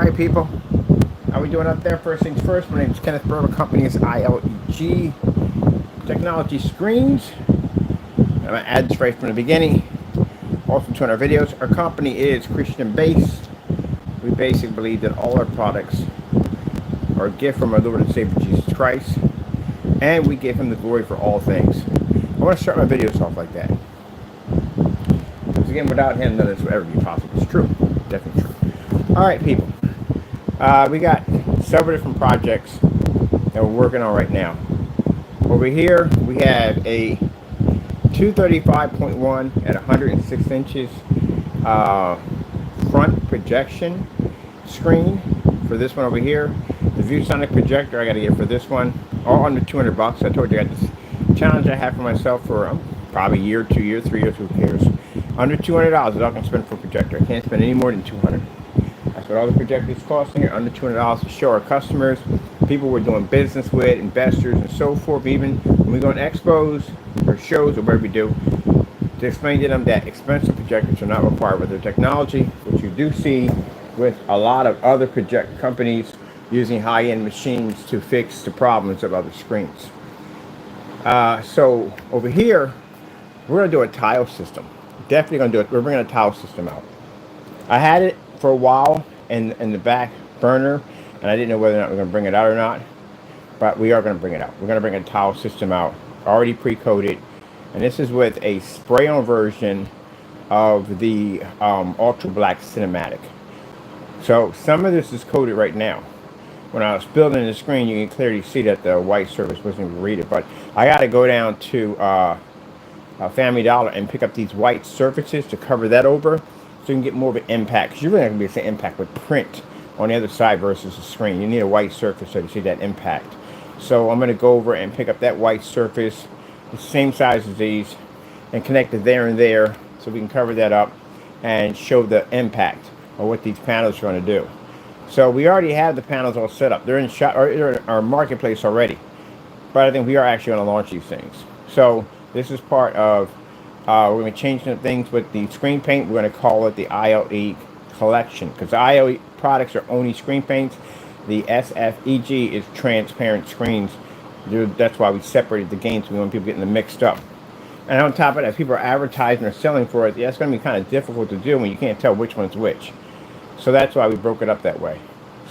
Alright people, how we doing up there? First things first, my name is Kenneth Berger, company is ILEG Technology Screens. I'm going to add this right from the beginning. Also to our videos, our company is Christian based. We basically believe that all our products are a gift from our Lord and Savior Jesus Christ, and we give Him the glory for all things. I want to start my videos off like that. Because again, without Him, none of this would ever be possible. It's true. Definitely true. Alright people. We got several different projects that we're working on right now. Over here, we have a 235.1 at 106 inches front projection screen for this one over here. The ViewSonic projector I got to get for this one, all under 200 bucks. I told you I got this challenge I have for myself for probably a year, 2 years, 3 years, who cares? Under $200 is all I can spend for a projector. I can't spend any more than 200. That's what all the projectors costing here, under $200 to show our customers, people we're doing business with, investors and so forth. Even when we go on expos or shows or whatever we do, to explain to them that expensive projectors are not required with their technology, which you do see with a lot of other project companies using high-end machines to fix the problems of other screens. So over here, we're going to do a tile system. Definitely going to do it. We're bringing a tile system out. I had it for a while in the back burner, and I didn't know whether or not we're going to bring it out or not, but we are going to bring it out. We're going to bring a tile system out, already pre-coated, and this is with a spray-on version of the ultra black cinematic. So some of this is coated right now. When I was building the screen, you can clearly see that the white surface wasn't even read it, but I got to go down to Family Dollar and pick up these white surfaces to cover that over, so you can get more of an impact. Because you're really not going to be able to see impact with print on the other side versus the screen. You need a white surface so you see that impact. So I'm going to go over and pick up that white surface, the same size as these, and connect it there and there so we can cover that up and show the impact of what these panels are going to do. So we already have the panels all set up. They're in shop, or they're in our marketplace already. But I think we are actually going to launch these things. So this is part of we're going to change some things with the screen paint. We're going to call it the ILE collection, because the ILE products are only screen paints. The SFEG is transparent screens. That's why we separated the games. We want people getting them mixed up. And on top of that, people are advertising or selling for it. Yeah, it's going to be kind of difficult to do when you can't tell which one's which. So that's why we broke it up that way.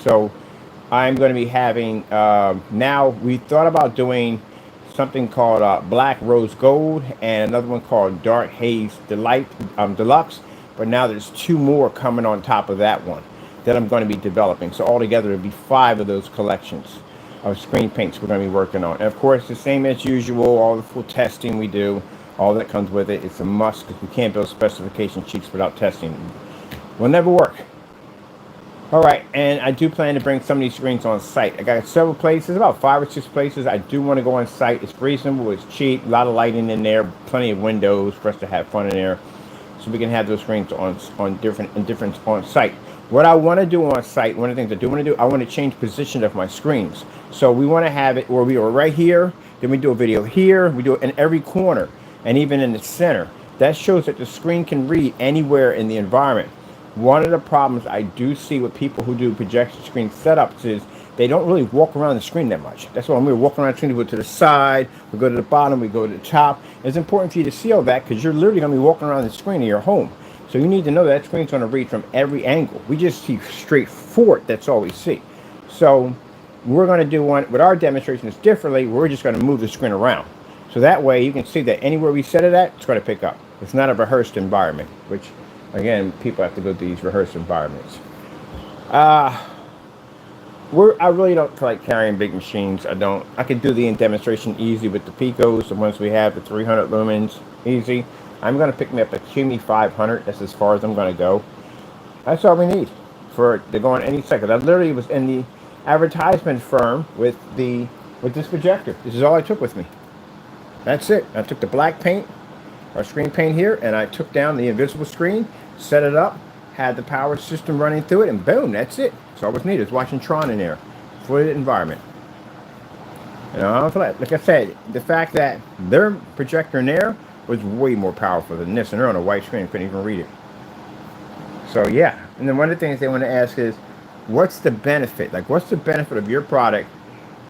So I'm going to be having, now we thought about doing something called Black Rose Gold and another one called Dark Haze Delight Deluxe. But now there's 2 more coming on top of that one that I'm going to be developing. So altogether it'll be 5 of those collections of screen paints we're going to be working on. And of course, the same as usual, all the full testing we do, all that comes with it. It's a must, because we can't build specification sheets without testing. Will never work. All right, and I do plan to bring some of these screens on site. I got several places, about 5 or 6 places. I do want to go on site. It's reasonable, it's cheap, a lot of lighting in there, plenty of windows for us to have fun in there, so we can have those screens on different on site. What I want to do on site, one of the things I do want to do, I want to change position of my screens. So we want to have it where we are right here, then we do a video here, we do it in every corner, and even in the center. That shows that the screen can read anywhere in the environment. One of the problems I do see with people who do projection screen setups is they don't really walk around the screen that much. That's why when we're walking around the screen, we go to the side, we go to the bottom, we go to the top. It's important for you to see all that, because you're literally going to be walking around the screen in your home. So you need to know that screen's going to read from every angle. We just see straight forward. That's all we see. So we're going to do one with our demonstrations differently. We're just going to move the screen around. So that way you can see that anywhere we set it at, it's going to pick up. It's not a rehearsed environment, which, again, people have to go to these rehearsed environments. I really don't feel like carrying big machines. I can do the demonstration easy with the Picos, the ones we have, the 300 lumens, easy. I'm going to pick me up a QME 500. That's as far as I'm going to go. That's all we need to go on any second. I literally was in the advertisement firm with this projector. This is all I took with me. That's it. I took the black paint, our screen paint here, and I took down the invisible screen, set it up, had the power system running through it, and boom, that's it. That's all was needed. It's watching Tron in there for the environment. You know, like I said, the fact that their projector in there was way more powerful than this, and they're on a white screen, couldn't even read it. So yeah, and then one of the things they want to ask is, what's the benefit? Like, what's the benefit of your product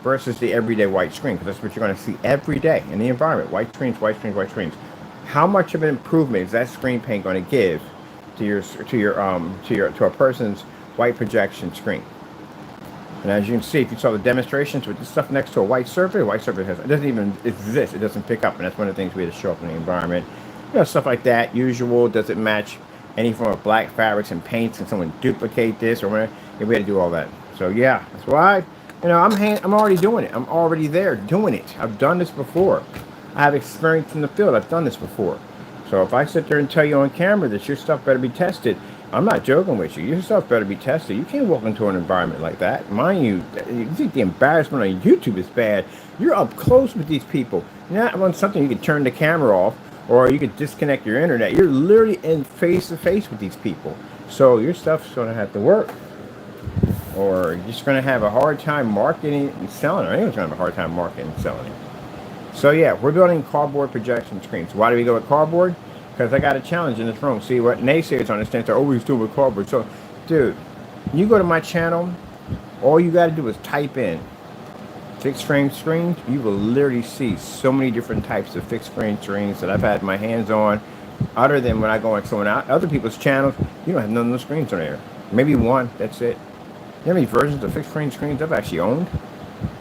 versus the everyday white screen? Because that's what you're going to see every day in the environment. White screens, white screens, white screens. How much of an improvement is that screen paint going to give to a person's white projection screen? And as you can see, if you saw the demonstrations with the stuff next to a white surface it doesn't even exist. It doesn't pick up, and that's one of the things we had to show up in the environment. Stuff like that. Usual, does it match any form of black fabrics and paints? Can someone duplicate this or whatever? Yeah, we had to do all that. So yeah, that's why I'm already doing it. I'm already there doing it. I've done this before. I have experience in the field. I've done this before. So if I sit there and tell you on camera that your stuff better be tested, I'm not joking with you. Your stuff better be tested. You can't walk into an environment like that. Mind you, you think the embarrassment on YouTube is bad. You're up close with these people. You're not on something you can turn the camera off or you could disconnect your internet. You're literally in face to face with these people. So your stuff's going to have to work. Or you're just going to have a hard time marketing and selling it. Anyone's going to have a hard time marketing and selling it. So yeah, we're building cardboard projection screens. Why do we go with cardboard? Because I got a challenge in this room. See, what naysayers understand, they're always doing with cardboard. So, dude, you go to my channel, all you got to do is type in fixed frame screens. You will literally see so many different types of fixed frame screens that I've had my hands on. Other than when I go on someone out, other people's channels, you don't have none of those screens on there. Maybe one, that's it. You know how many versions of fixed frame screens I've actually owned?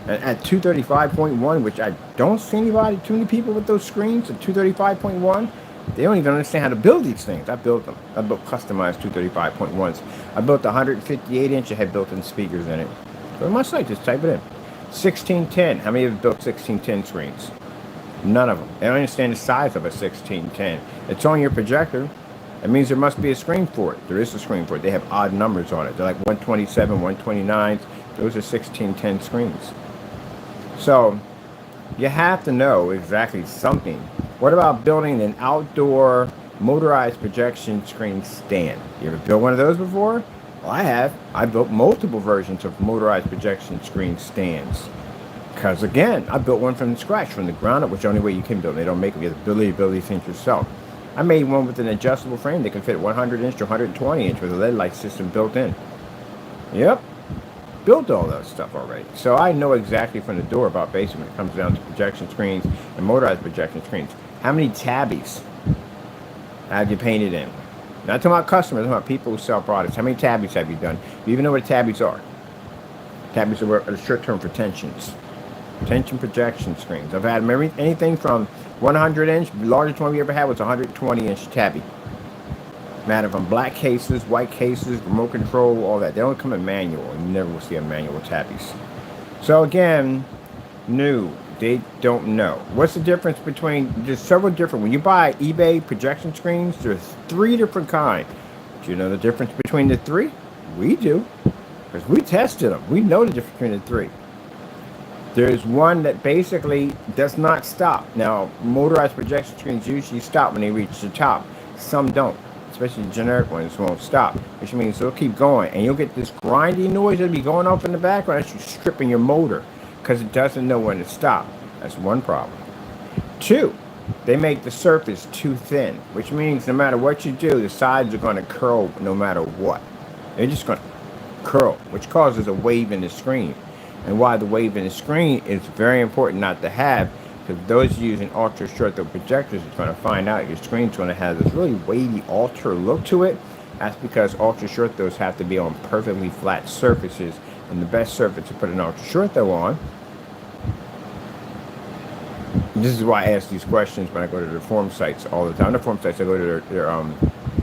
And at 235.1, which I don't see too many people with those screens at 235.1, they don't even understand how to build these things. I built them. I built customized 235.1s. I built the 158-inch. It had built-in speakers in it. Go to my site, just type it in. 1610. How many of you built 1610 screens? None of them. They don't understand the size of a 1610. It's on your projector. That means there must be a screen for it. There is a screen for it. They have odd numbers on it. They're like 127, 129. Those are 1610 screens. So you have to know exactly something. What about building an outdoor motorized projection screen stand? You ever built one of those before? Well, I have. I built multiple versions of motorized projection screen stands. Because again, I built one from scratch, from the ground up, which is the only way you can build it. They don't make it. You have the ability to build these things yourself. I made one with an adjustable frame that can fit 100-inch to 120-inch with a LED light system built in. Yep. Built all that stuff already. So I know exactly from the door about basically when it comes down to projection screens and motorized projection screens. How many tabbies have you painted in? Not talking about customers, I'm talking about people who sell products. How many tabbies have you done? Do you even know what tabbies are? Tabbies are a short term for tensions. Tension projection screens. I've had anything from 100-inch, the largest one we ever had was a 120-inch tabby. Matter from black cases, white cases, remote control, all that. They don't come in manual. You never will see a manual tabbies. So again, new. They don't know. What's the difference between, there's several different, when you buy eBay projection screens, there's 3 different kinds. Do you know the difference between the 3? We do. Because we tested them. We know the difference between the 3. There's one that basically does not stop. Now, motorized projection screens usually stop when they reach the top. Some don't. Especially the generic ones won't stop, which means they'll keep going, and you'll get this grinding noise that'll be going off in the background as you're stripping your motor because it doesn't know when to stop. That's one problem. 2, they make the surface too thin, which means no matter what you do, the sides are going to curl no matter what. They're just going to curl, which causes a wave in the screen. And why the wave in the screen is very important not to have, because those using ultra short throw projectors are going to find out your screen's going to have this really wavy ultra look to it. That's because ultra short throws have to be on perfectly flat surfaces, and the best surface to put an ultra short throw on. This is why I ask these questions when I go to the forum sites all the time. The forum sites, I go to their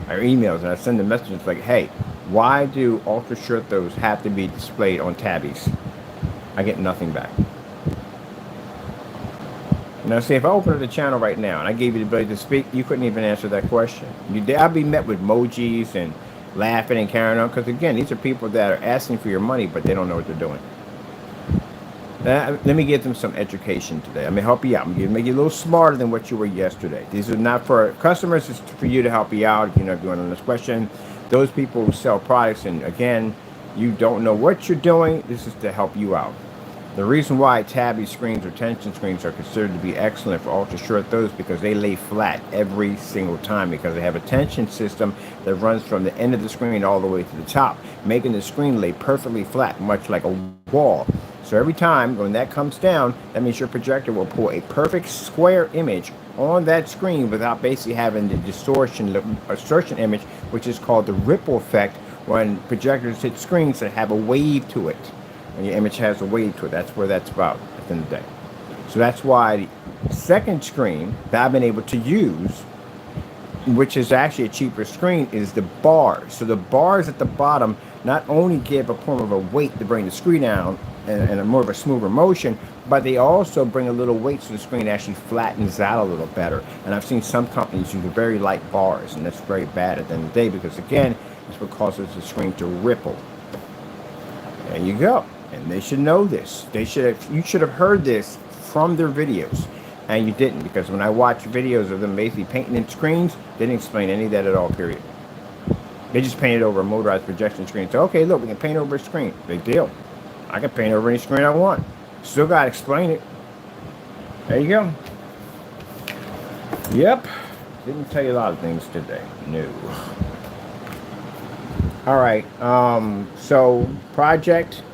emails and I send them messages like, hey, why do ultra short throws have to be displayed on tabbies? I get nothing back. Now, see, if I open up the channel right now and I gave you the ability to speak, you couldn't even answer that question. I'd be met with emojis and laughing and carrying on, because, again, these are people that are asking for your money, but they don't know what they're doing. Let me give them some education today. I'm going to help you out. I'm going to make you a little smarter than what you were yesterday. These are not for customers. It's for you to help you out. If you're doing this question, those people who sell products, and, again, you don't know what you're doing, this is to help you out. The reason why tabby screens or tension screens are considered to be excellent for ultra short throws because they lay flat every single time because they have a tension system that runs from the end of the screen all the way to the top, making the screen lay perfectly flat, much like a wall. So every time when that comes down, that means your projector will pull a perfect square image on that screen without basically having the distortion image, which is called the ripple effect when projectors hit screens that have a wave to it. And your image has a wave to it. That's where that's about at the end of the day. So that's why the second screen that I've been able to use, which is actually a cheaper screen, is the bars. So the bars at the bottom not only give a form of a weight to bring the screen down and a more of a smoother motion, but they also bring a little weight so the screen actually flattens out a little better. And I've seen some companies use very light bars, and that's very bad at the end of the day because, again, it's what causes the screen to ripple. There you go. And they should know this. You should have heard this from their videos, and you didn't, because when I watched videos of them basically painting in screens, they didn't explain any of that at all, period. They just painted over a motorized projection screen. So, okay, look, we can paint over a screen. Big deal. I can paint over any screen I want. Still got to explain it. There you go. Yep. Didn't tell you a lot of things today. No. All right. So, project.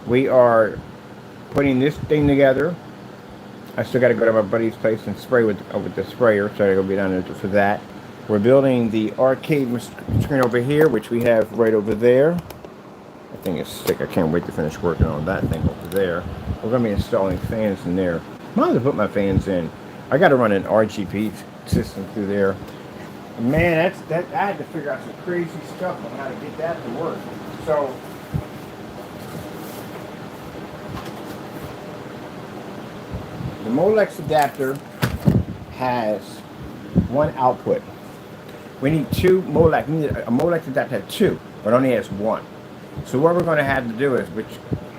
We are putting this thing together. I still got to go to my buddy's place and spray with the sprayer, so I got to be down there for that. We're building the arcade screen over here, which we have right over there. That thing is sick. I can't wait to finish working on that thing over there. We're going to be installing fans in there. Might as well put my fans in. I got to run an RGB system through there. Man, I had to figure out some crazy stuff on how to get that to work. So. The Molex adapter has one output. We need two Molex. We need a Molex adapter have two, but only has one. So what we're going to have to do is, which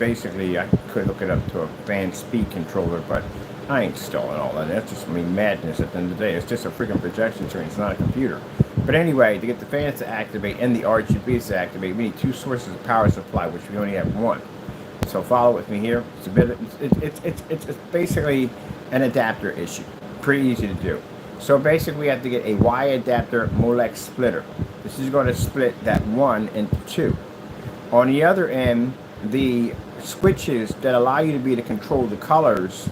basically I could hook it up to a fan speed controller, but I ain't installing all that. That's just madness at the end of the day. It's just a freaking projection screen. It's not a computer. But anyway, to get the fans to activate and the RGBs to activate, we need two sources of power supply, which we only have one. So follow with me here. It's basically an adapter issue. Pretty easy to do. So basically we have to get a Y adapter Molex splitter. This is going to split that one into two. On the other end, the switches that allow you to be able to control the colors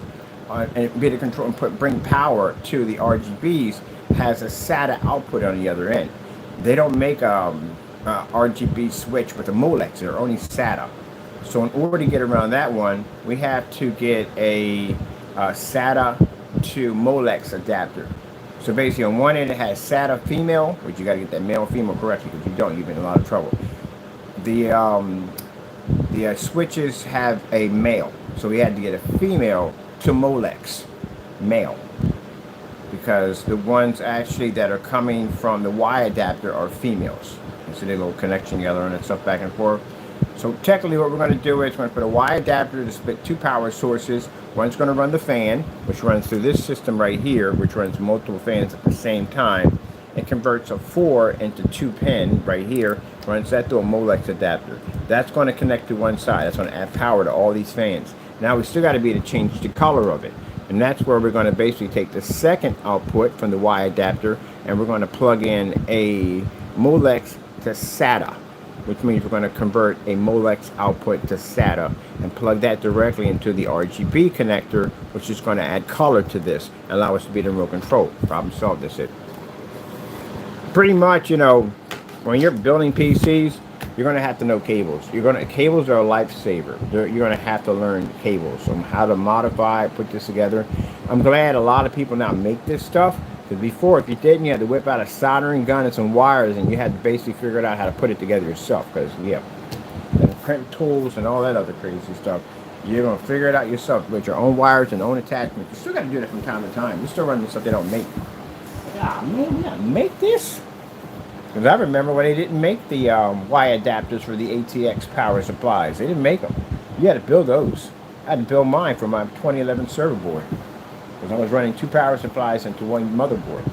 and be able to control and bring power to the RGBs has a SATA output on the other end. They don't make a RGB switch with a Molex. They're only SATA. So in order to get around that one, we have to get a SATA to Molex adapter. So basically on one end it has SATA female, which you got to get that male female correctly, because you don't, you've been in a lot of trouble. The switches have a male, so we had to get a female to Molex male, because the ones actually that are coming from the Y adapter are females. You see the little connection together and stuff back and forth. So technically what we're going to do is we're going to put a Y adapter to split two power sources. One's going to run the fan, which runs through this system right here, which runs multiple fans at the same time. It converts a 4 into 2 pin right here, runs that through a Molex adapter. That's going to connect to one side. That's going to add power to all these fans. Now we still got to be able to change the color of it. And that's where we're going to basically take the second output from the Y adapter and we're going to plug in a Molex to SATA, which means we're going to convert a Molex output to SATA and plug that directly into the RGB connector, which is going to add color to this and allow us to be in remote control. Problem solved, that's it. Pretty much, you know, when you're building PCs, you're going to have to know cables. Cables are a lifesaver. You're going to have to learn cables, so how to modify, put this together. I'm glad a lot of people now make this stuff. Because before, if you didn't, you had to whip out a soldering gun and some wires, and you had to basically figure it out how to put it together yourself. Because, yeah, and print tools and all that other crazy stuff, you're going to figure it out yourself with your own wires and own attachments. You still got to do that from time to time. You still running stuff they don't make. Ah, man, yeah, make this. Because I remember when they didn't make the Y adapters for the ATX power supplies. They didn't make them. You had to build those. I had to build mine for my 2011 server board. Because I was running two power supplies into one motherboard.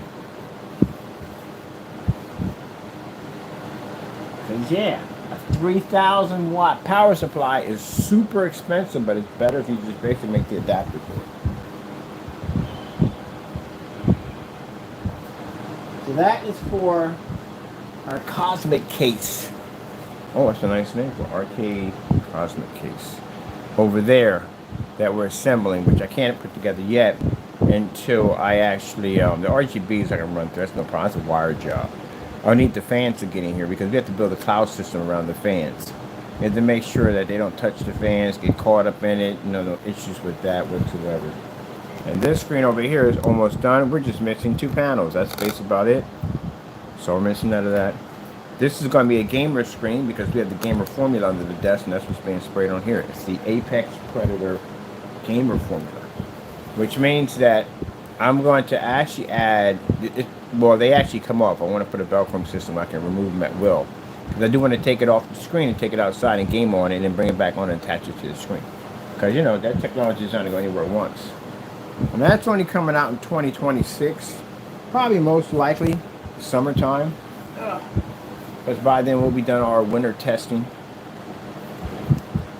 So yeah, A 3,000 watt power supply is super expensive, but it's better if you just basically make the adapter for it. So that is for our Cosmic case. Oh, that's a nice name for Arcade Cosmic case. Over there that we're assembling, which I can't put together yet until I actually, the RGBs I can run through. That's no problem. That's a wire job. I'll need the fans to get in here because we have to build a cloud system around the fans. We have to make sure that they don't touch the fans, get caught up in it. No issues with that whatsoever. And this screen over here is almost done. We're just missing 2 panels. That's basically about it. So we're missing none of that. This is going to be a gamer screen because we have the gamer formula under the desk, and that's what's being sprayed on here. It's the Apex Predator gamer formula, which means that I'm going to actually add, well, they actually come off. I want to put a Velcro system I can remove them at will. Because I do want to take it off the screen and take it outside and game on it and then bring it back on and attach it to the screen. Because, you know, that technology is not going to go anywhere at once. And that's only coming out in 2026. Probably most likely summertime. Because by then we'll be done our winter testing.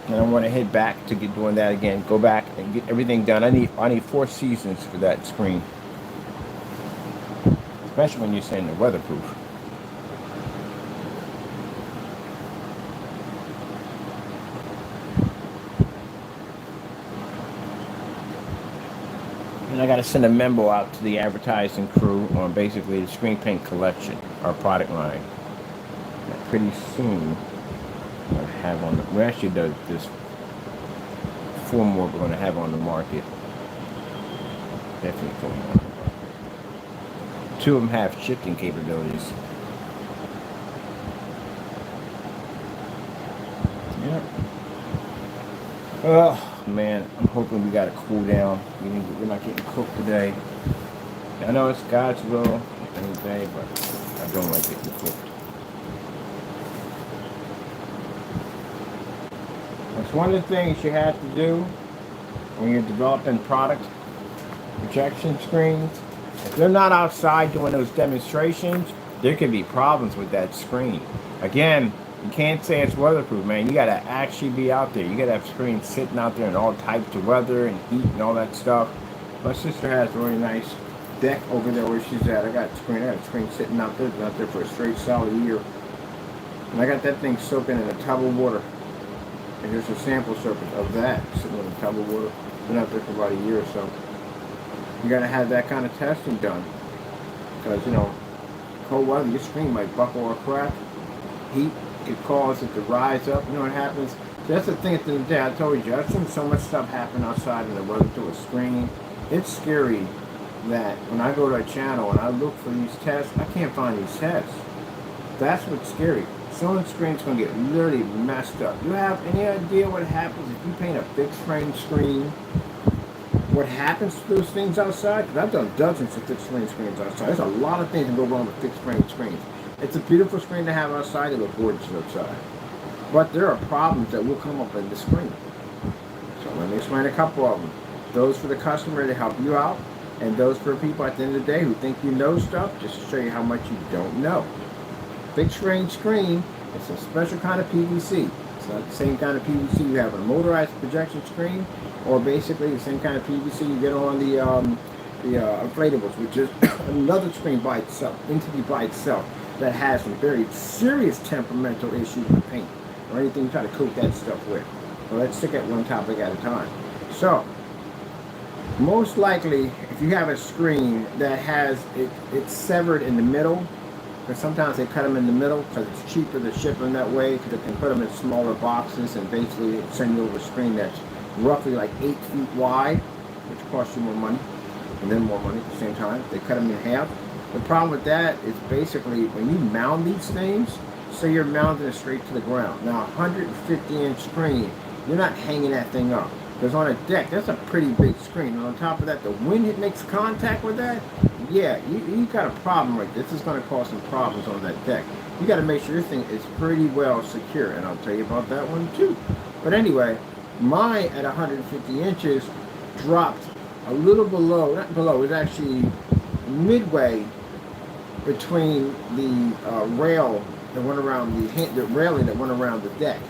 And I want to head back to get doing that again. Go back and get everything done. I need 4 seasons for that screen. Especially when you're saying they're weatherproof. And I got to send a memo out to the advertising crew on basically the screen paint collection, our product line. And pretty soon, we're going to have on the, we actually do this 4 more we're going to have on the market. Definitely 4 more. 2 of them have shifting capabilities. Yep. Oh man, I'm hoping we got to cool down. We're not getting cooked today. I know it's God's will any day, but I don't like getting cooked. That's one of the things you have to do when you're developing product projection screens. If they're not outside doing those demonstrations, there could be problems with that screen. Again, you can't say it's weatherproof, man. You gotta actually be out there. You gotta have screens sitting out there in all types of weather and heat and all that stuff. My sister has a really nice deck over there where she's at. I got a screen sitting out there. Been out there for a straight solid year. And I got that thing soaking in a tub of water. And here's a sample surface of that sitting in a tub of water. Been out there for about a year or so. You gotta have that kind of testing done. Because, you know, cold weather, your screen might buckle or crack. Heat could cause it to rise up. You know what happens? So that's the thing at the end of the day. I told you, I've seen so much stuff happen outside in the weather to a screen. It's scary that when I go to a channel and I look for these tests, I can't find these tests. That's what's scary. Some of the screen's going to get literally messed up. You have any idea what happens if you paint a fixed frame screen? What happens to those things outside? Because I've done dozens of fixed frame screens outside. There's a lot of things that go wrong with fixed frame screens. It's a beautiful screen to have outside. It looks gorgeous outside. But there are problems that will come up in the screen. So let me explain a couple of them. Those for the customer to help you out, and those for people at the end of the day who think you know stuff, just to show you how much you don't know. Fixed frame screen, it's a special kind of PVC. It's not the same kind of PVC you have on a motorized projection screen, or basically the same kind of PVC you get on the inflatables, which is another screen by itself, entity by itself, that has some very serious temperamental issues with paint or anything you try to coat that stuff with. So let's stick at one topic at a time. So, most likely, if you have a screen that has it's severed in the middle, because sometimes they cut them in the middle because it's cheaper to ship them that way, because they can put them in smaller boxes and basically send you over a screen that's roughly like 8 feet wide, which costs you more money, and then more money at the same time. They cut them in half. The problem with that is basically when you mount these things, say you're mounting it straight to the ground. Now, 150-inch screen, you're not hanging that thing up. Because on a deck, that's a pretty big screen. And on top of that, the wind it makes contact with that, yeah, you got a problem right there. This is going to cause some problems on that deck. You got to make sure your thing is pretty well secure. And I'll tell you about that one too. But anyway, mine at 150 inches dropped a little below, not below, it was actually midway between the rail that went around the railing that went around the deck.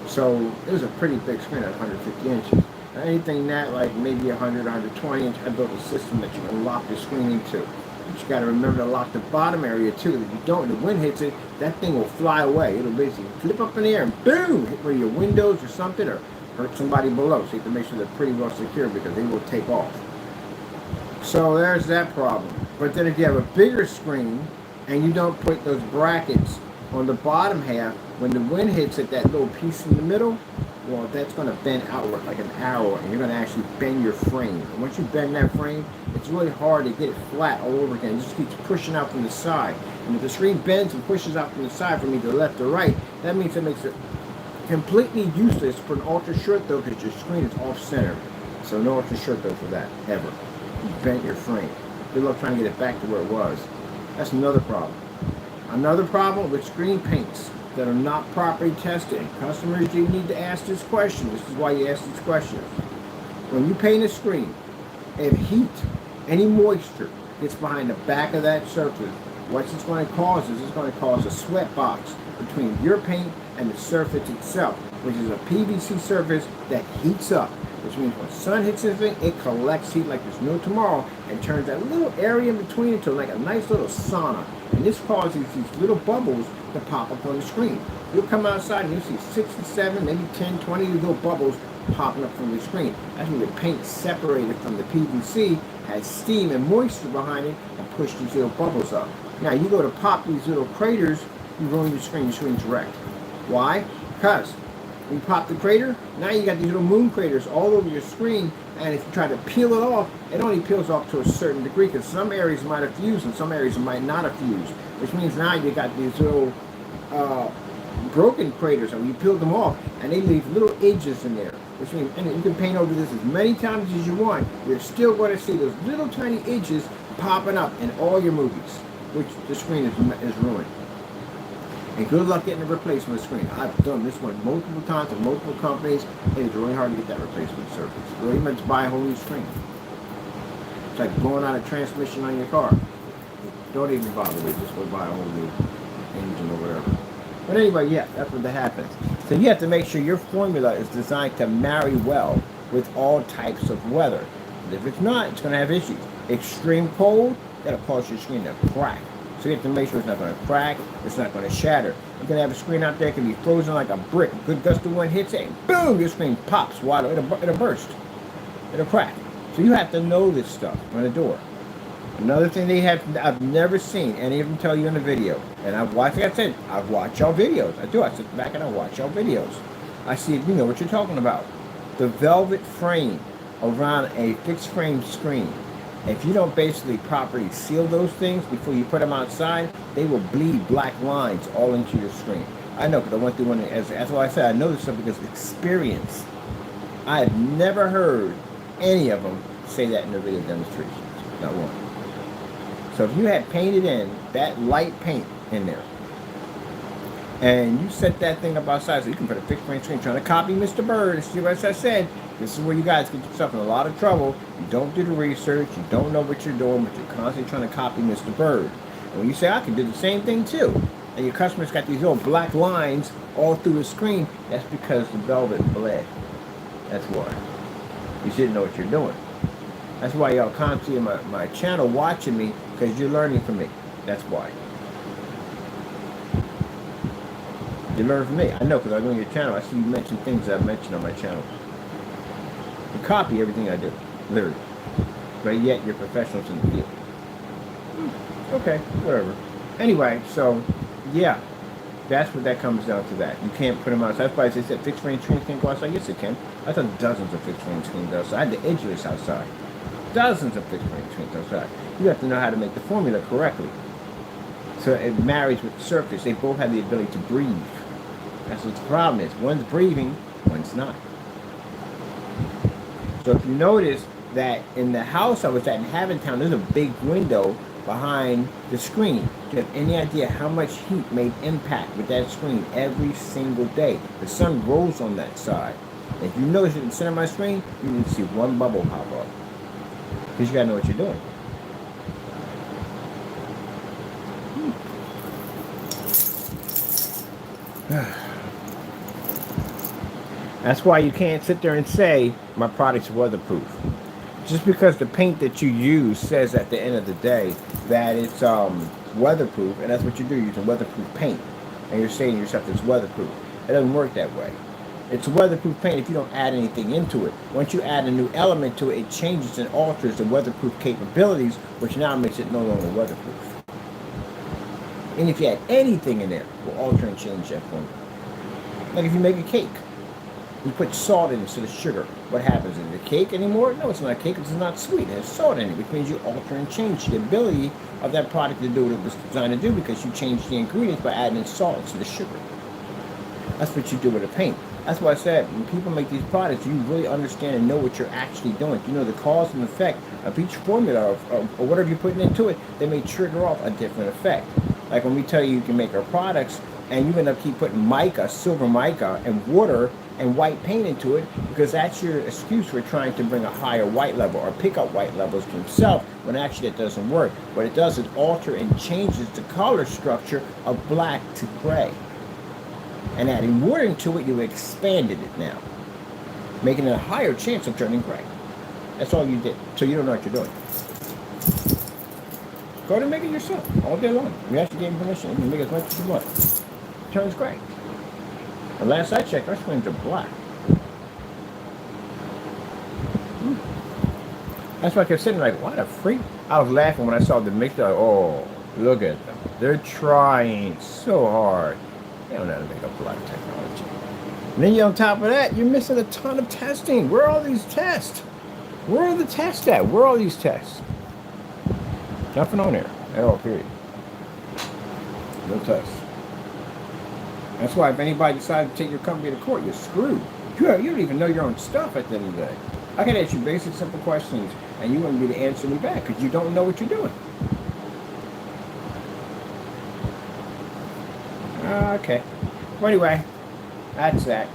So it was a pretty big screen at 150 inches. Now, anything that like maybe 100, 120 inch, I built a system that you can lock the screen into. But you got to remember to lock the bottom area too. If you don't, the wind hits it, that thing will fly away. It'll basically flip up in the air and boom, hit one of your windows or something, or hurt somebody below. So you have to make sure they're pretty well secure because they will take off. So there's that problem. But then if you have a bigger screen and you don't put those brackets on the bottom half, when the wind hits it, that little piece in the middle, well, that's going to bend outward like an arrow, and you're going to actually bend your frame. And once you bend that frame, it's really hard to get it flat all over again. It just keeps pushing out from the side. And if the screen bends and pushes out from the side from either left or right, that means it makes it completely useless for an ultra short throw because your screen is off center. So no ultra short throw for that, ever. You bent your frame. Good luck trying to get it back to where it was. That's another problem. Another problem with screen paints that are not properly tested. Customers, you need to ask this question. This is why you ask these questions. When you paint a screen, if heat, any moisture gets behind the back of that surface, what it's going to cause is it's going to cause a sweat box between your paint and the surface itself, which is a PVC surface that heats up. Which means when the sun hits this thing, it collects heat like there's no tomorrow and turns that little area in between into like a nice little sauna. And this causes these little bubbles to pop up on the screen. You'll come outside and you'll see 6 or 7, maybe 10, 20 little bubbles popping up from the screen. That's when the paint separated from the PVC, has steam and moisture behind it, and push these little bubbles up. Now you go to pop these little craters, you ruin your screen's wrecked. Why? Because when you pop the crater, now you got these little moon craters all over your screen, and if you try to peel it off, it only peels off to a certain degree because some areas might have fused and some areas might not have fused, which means now you got these little broken craters, and you peel them off, and they leave little edges in there, which means, and you can paint over this as many times as you want, you're still going to see those little tiny edges popping up in all your movies, which the screen is ruined. And good luck getting a replacement screen. I've done this one multiple times with multiple companies. It is really hard to get that replacement surface. Really meant to buy a whole new screen. It's like blowing out a transmission on your car. Don't even bother with it. Just go buy a whole new engine or whatever. But anyway, yeah, that's what that happens. So you have to make sure your formula is designed to marry well with all types of weather. And if it's not, it's going to have issues. Extreme cold, that'll cause your screen to crack. So you have to make sure it's not going to crack, it's not going to shatter. You're going to have a screen out there that can be frozen like a brick. A good gust of wind hits it, and boom, your screen pops wide. It'll burst. It'll crack. So you have to know this stuff on the door. Another thing I've never seen any of them tell you in the video. And like I said, I watch y'all videos. I do. I sit back and I watch y'all videos. I see if you know what you're talking about. The velvet frame around a fixed frame screen. If you don't basically properly seal those things before you put them outside, they will bleed black lines all into your screen. I know because I went through one, that's why I said I know this stuff because of experience. I have never heard any of them say that in their video demonstrations. Not one. So if you had painted in that light paint in there, and you set that thing up outside so you can put a fixed frame screen trying to copy Mr. Bird, and see what I said, this is where you guys get yourself in a lot of trouble. You don't do the research, you don't know what you're doing, but you're constantly trying to copy Mr. Bird. And when you say, I can do the same thing too, and your customer's got these little black lines all through the screen, that's because the velvet bled. That's why. You shouldn't know what you're doing. That's why y'all constantly in my channel watching me, because you're learning from me. That's why. You learn from me. I know because I go on your channel. I see you mention things that I've mentioned on my channel. You copy everything I do, literally. But yet you're professionals in the field. Okay, whatever. Anyway, so yeah, that's what that comes down to. That you can't put them outside. That's why they said fixed frame screens can't go outside. Yes, it can. I saw dozens of fixed frame screens outside. The edgeless outside. Dozens of fixed frame screens outside. You have to know how to make the formula correctly, so it marries with the surface. They both have the ability to breathe. That's what the problem is. One's breathing, one's not. So if you notice that in the house I was at in Haventown, there's a big window behind the screen. Do you have any idea how much heat made impact with that screen every single day? The sun rolls on that side. If you notice in the center of my screen, you need to see one bubble pop up. Because you gotta know what you're doing. That's why you can't sit there and say my product's weatherproof. Just because the paint that you use says at the end of the day that it's weatherproof, and that's what you do, you're using weatherproof paint, and you're saying to yourself it's weatherproof. It doesn't work that way. It's weatherproof paint if you don't add anything into it. Once you add a new element to it, it changes and alters the weatherproof capabilities, which now makes it no longer weatherproof. And if you add anything in there, it will alter and change that formula. Like if you make a cake, you put salt in it instead of sugar. What happens? Is it a cake anymore? No, it's not a cake. It's not sweet. It has salt in it, which means you alter and change the ability of that product to do what it was designed to do because you changed the ingredients by adding in salt instead of sugar. That's what you do with a paint. That's why I said when people make these products, you really understand and know what you're actually doing. You know the cause and effect of each formula or whatever you're putting into it. They may trigger off a different effect. Like when we tell you can make our products, and you end up keep putting mica, silver mica, and water and white paint into it because that's your excuse for trying to bring a higher white level or pick up white levels to himself when actually it doesn't work. What it does is alter and changes the color structure of black to gray. And adding water into it, you expanded it now, making it a higher chance of turning gray. That's all you did. So you don't know what you're doing. Go to make it yourself all day long. You actually gave permission. You can make as much as you want. It turns gray. The last I checked, our screens are black. That's why I kept sitting like, what a freak. I was laughing when I saw the mixer. Like, oh, look at them. They're trying so hard. They don't know how to make up black technology. And then on top of that, you're missing a ton of testing. Where are all these tests? Where are the tests at? Where are all these tests? Nothing on there at all, period. No tests. That's why if anybody decides to take your company to court, you're screwed. You don't even know your own stuff at the end of the day. I can ask you basic, simple questions, and you wouldn't be to answer me back because you don't know what you're doing. Okay. Well, anyway, that's that.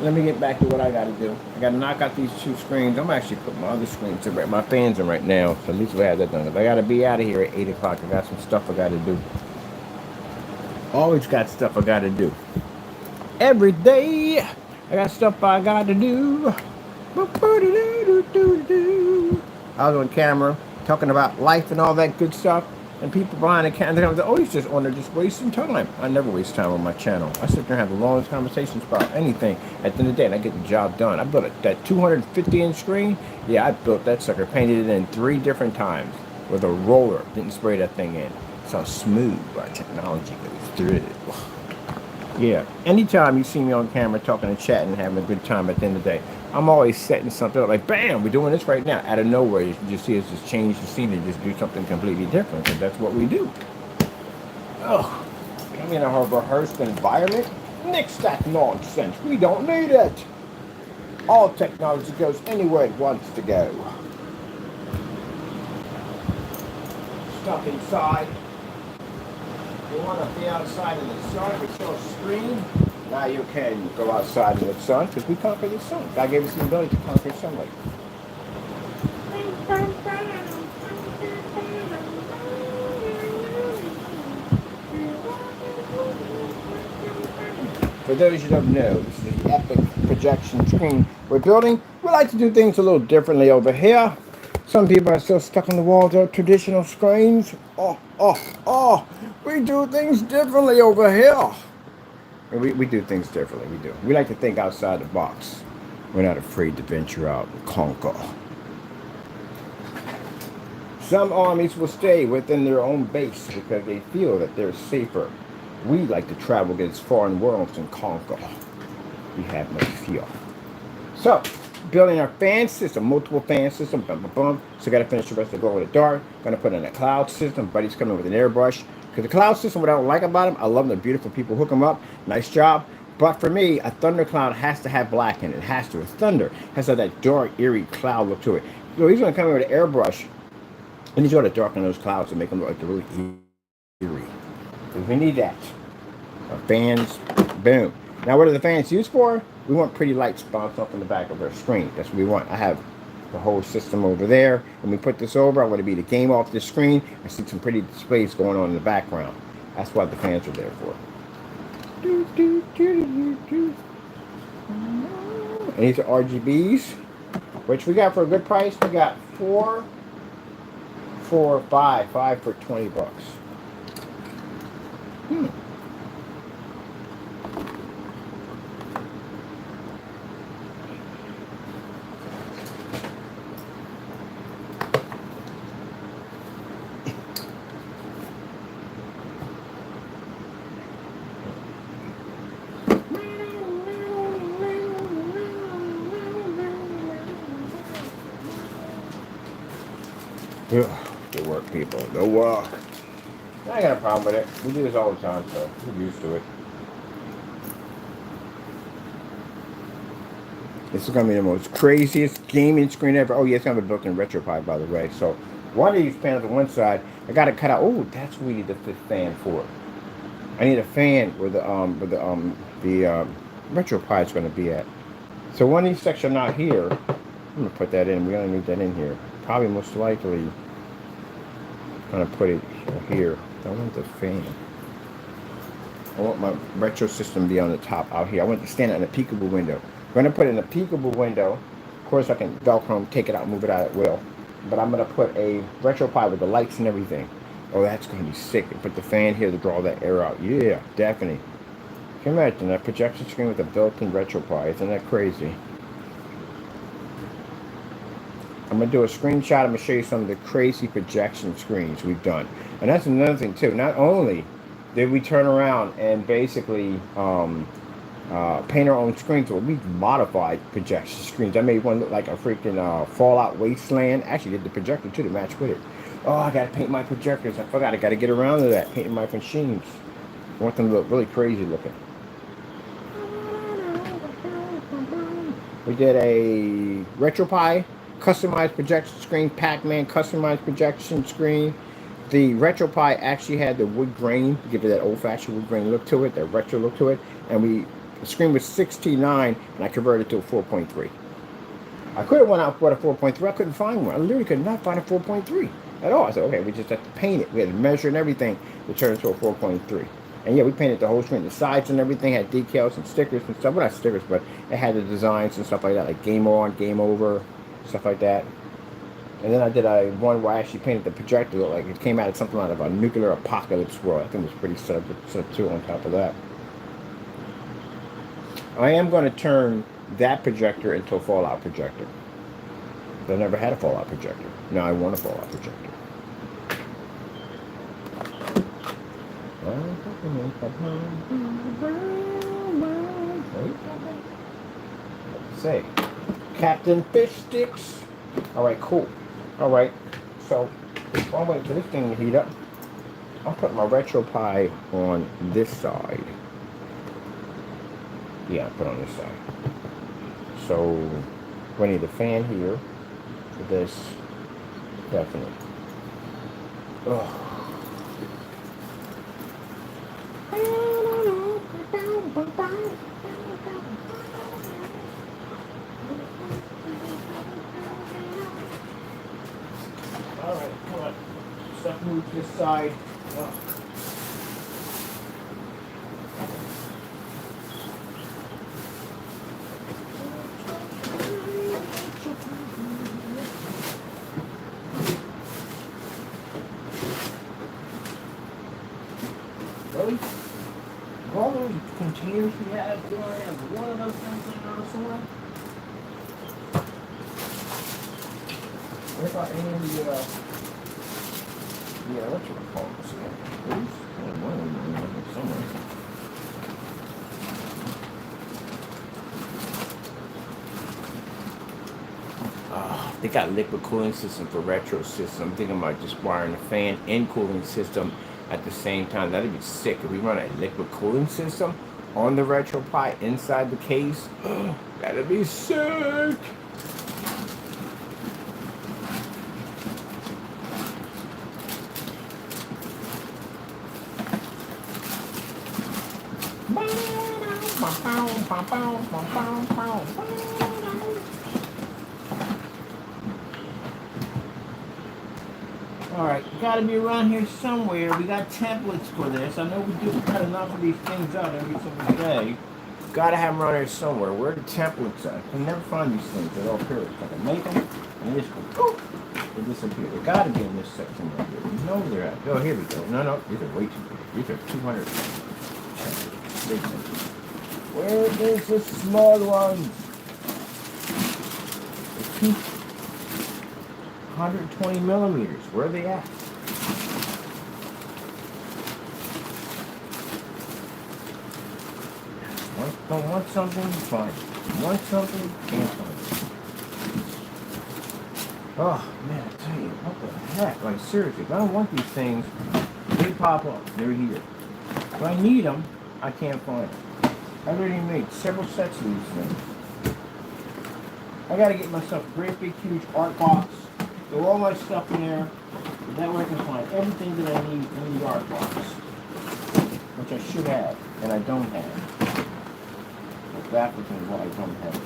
Let me get back to what I got to do. I got to knock out these two screens. I'm actually putting my other screens in right. My fans in right now, so at least we have that done. If I got to be out of here at 8 o'clock, I got some stuff I got to do. Always got stuff I got to do. Every day, I got stuff I got to do. I was on camera talking about life and all that good stuff. And people behind the camera, they're always just on there just wasting time. I never waste time on my channel. I sit there and have the longest conversations about anything at the end of the day, and I get the job done. I built that 250-inch screen. Yeah, I built that sucker, painted it in 3 different times with a roller. Didn't spray that thing in. It's all smooth by technology, but it's threaded. Yeah, anytime you see me on camera talking and chatting and having a good time at the end of the day, I'm always setting something up like, bam, we're doing this right now. Out of nowhere, you can just see us just change the scene and just do something completely different, because that's what we do. Oh, I'm in a rehearsed environment? Nix that nonsense. We don't need it. All technology goes anywhere it wants to go. Stuck inside. You want to be outside in the sun with your screen? Now you can go outside in the sun because we conquer the sun. God gave us the ability to conquer sunlight. For those you don't know, this is the epic projection screen we're building. We like to do things a little differently over here. Some people are still stuck on the walls of traditional screens. We do things differently over here. We do things differently, we do. We like to think outside the box. We're not afraid to venture out and conquer. Some armies will stay within their own base because they feel that they're safer. We like to travel against foreign worlds and conquer. We have no fear. So, building our fan system, multiple fan system, So got to finish the rest of the glow in the dark. Going to put in a cloud system. Buddy's coming with an airbrush. Because the cloud system, what I don't like about them, I love them. They're beautiful. People hook them up. Nice job. But for me, a thundercloud has to have black in it. It has to. A thunder has to have that dark, eerie cloud look to it. So he's going to come in with an airbrush. And he's going to darken those clouds and make them look like they're really eerie. Because we need that. Our fans, boom. Now, what are the fans used for? We want pretty lights bounced off in the back of our screen. That's what we want. I have the whole system over there. When we put this over, I want to be the game off the screen. I see some pretty displays going on in the background. That's what the fans are there for. And these are RGBs, which we got for a good price. We got five for 20 bucks. Hmm. Ugh, good work, people. Good work. I got a problem with it. We do this all the time, so we're used to it. This is going to be the most craziest gaming screen ever. Oh, yeah, it's going to be built in RetroPie, by the way. So, one of these panels on one side, I got to cut out. Oh, that's what we need the fifth fan for. I need a fan where the RetroPie is going to be at. So, one of these sections not here. I'm going to put that in. We're going to need that in here. Probably most likely, I'm going to put it here. I want the fan. I want my retro system to be on the top out here. I want it to stand out in a peekable window. I'm going to put it in a peekable window. Of course, I can Velcro, take it out, move it out at will. But I'm going to put a RetroPie with the lights and everything. Oh, that's going to be sick. And put the fan here to draw that air out. Yeah, definitely. Can you imagine a projection screen with a built-in RetroPie? Isn't that crazy? I'm going to do a screenshot. I'm going to show you some of the crazy projection screens we've done. And that's another thing, too. Not only did we turn around and basically paint our own screens, but we modified projection screens. I made one look like a freaking Fallout Wasteland. Actually did the projector, too, to match with it. Oh, I got to paint my projectors. I forgot. I got to get around to that, painting my machines. I want them to look really crazy looking. We did a RetroPie customized projection screen, Pac-Man customized projection screen. The RetroPie actually had the wood grain, give it that old-fashioned wood grain look to it, that retro look to it. And the screen was 16:9, and I converted it to a 4.3. I could have went out for a 4.3. I couldn't find one. I literally could not find a 4.3 at all. I said, okay, we just have to paint it. We had to measure and everything to turn it to a 4.3. And yeah, we painted the whole screen. The sides and everything had decals and stickers and stuff. Well, not stickers, but it had the designs and stuff like that, like game on, game over, stuff like that. And then I did one where I actually painted the projector look like it came out of something out of a nuclear apocalypse world. I think it was pretty set up too on top of that. I am going to turn that projector into a Fallout projector. I never had a Fallout projector. Now I want a Fallout projector. Let's say Captain Fish Sticks. Alright, cool. Alright, so while I'm waiting for this thing to heat up, I'll put my RetroPie on this side. Yeah, I'll put it on this side. So we need a fan here for this. Definitely. Oh. Alright, come on. Stuff moves this side. Oh. Really? All those containers we have, do I have one of those things in there somewhere? What about any of the, what you call this again? These? One of them somewhere. They got liquid cooling system for retro system. I'm thinking about just wiring the fan and cooling system at the same time. That'd be sick if we run a liquid cooling system on the RetroPie inside the case. That'd be sick. Alright, gotta be around here somewhere. We got templates for this. I know we do cut enough of these things out every single day. Gotta have them around here somewhere. Where are the templates at? I can never find these things. They're all here. I can make them, and they just go poof. They disappear. They gotta be in this section right here. You know where they're at. Oh, here we go. No, no, these are way too big. These are 200. Big ones. Where is the small ones? The 120 millimeters. Where are they at? Don't want something, fine. Want something, can't find it. Oh man, I tell you, what the heck? Like seriously, if I don't want these things, they pop up. They're here. If I need them, I can't find them. I already made several sets of these things. I gotta get myself a great big huge art box. Throw all my stuff in there. That way I can find everything that I need in the art box. Which I should have, and I don't have. Backwards and why I don't have it.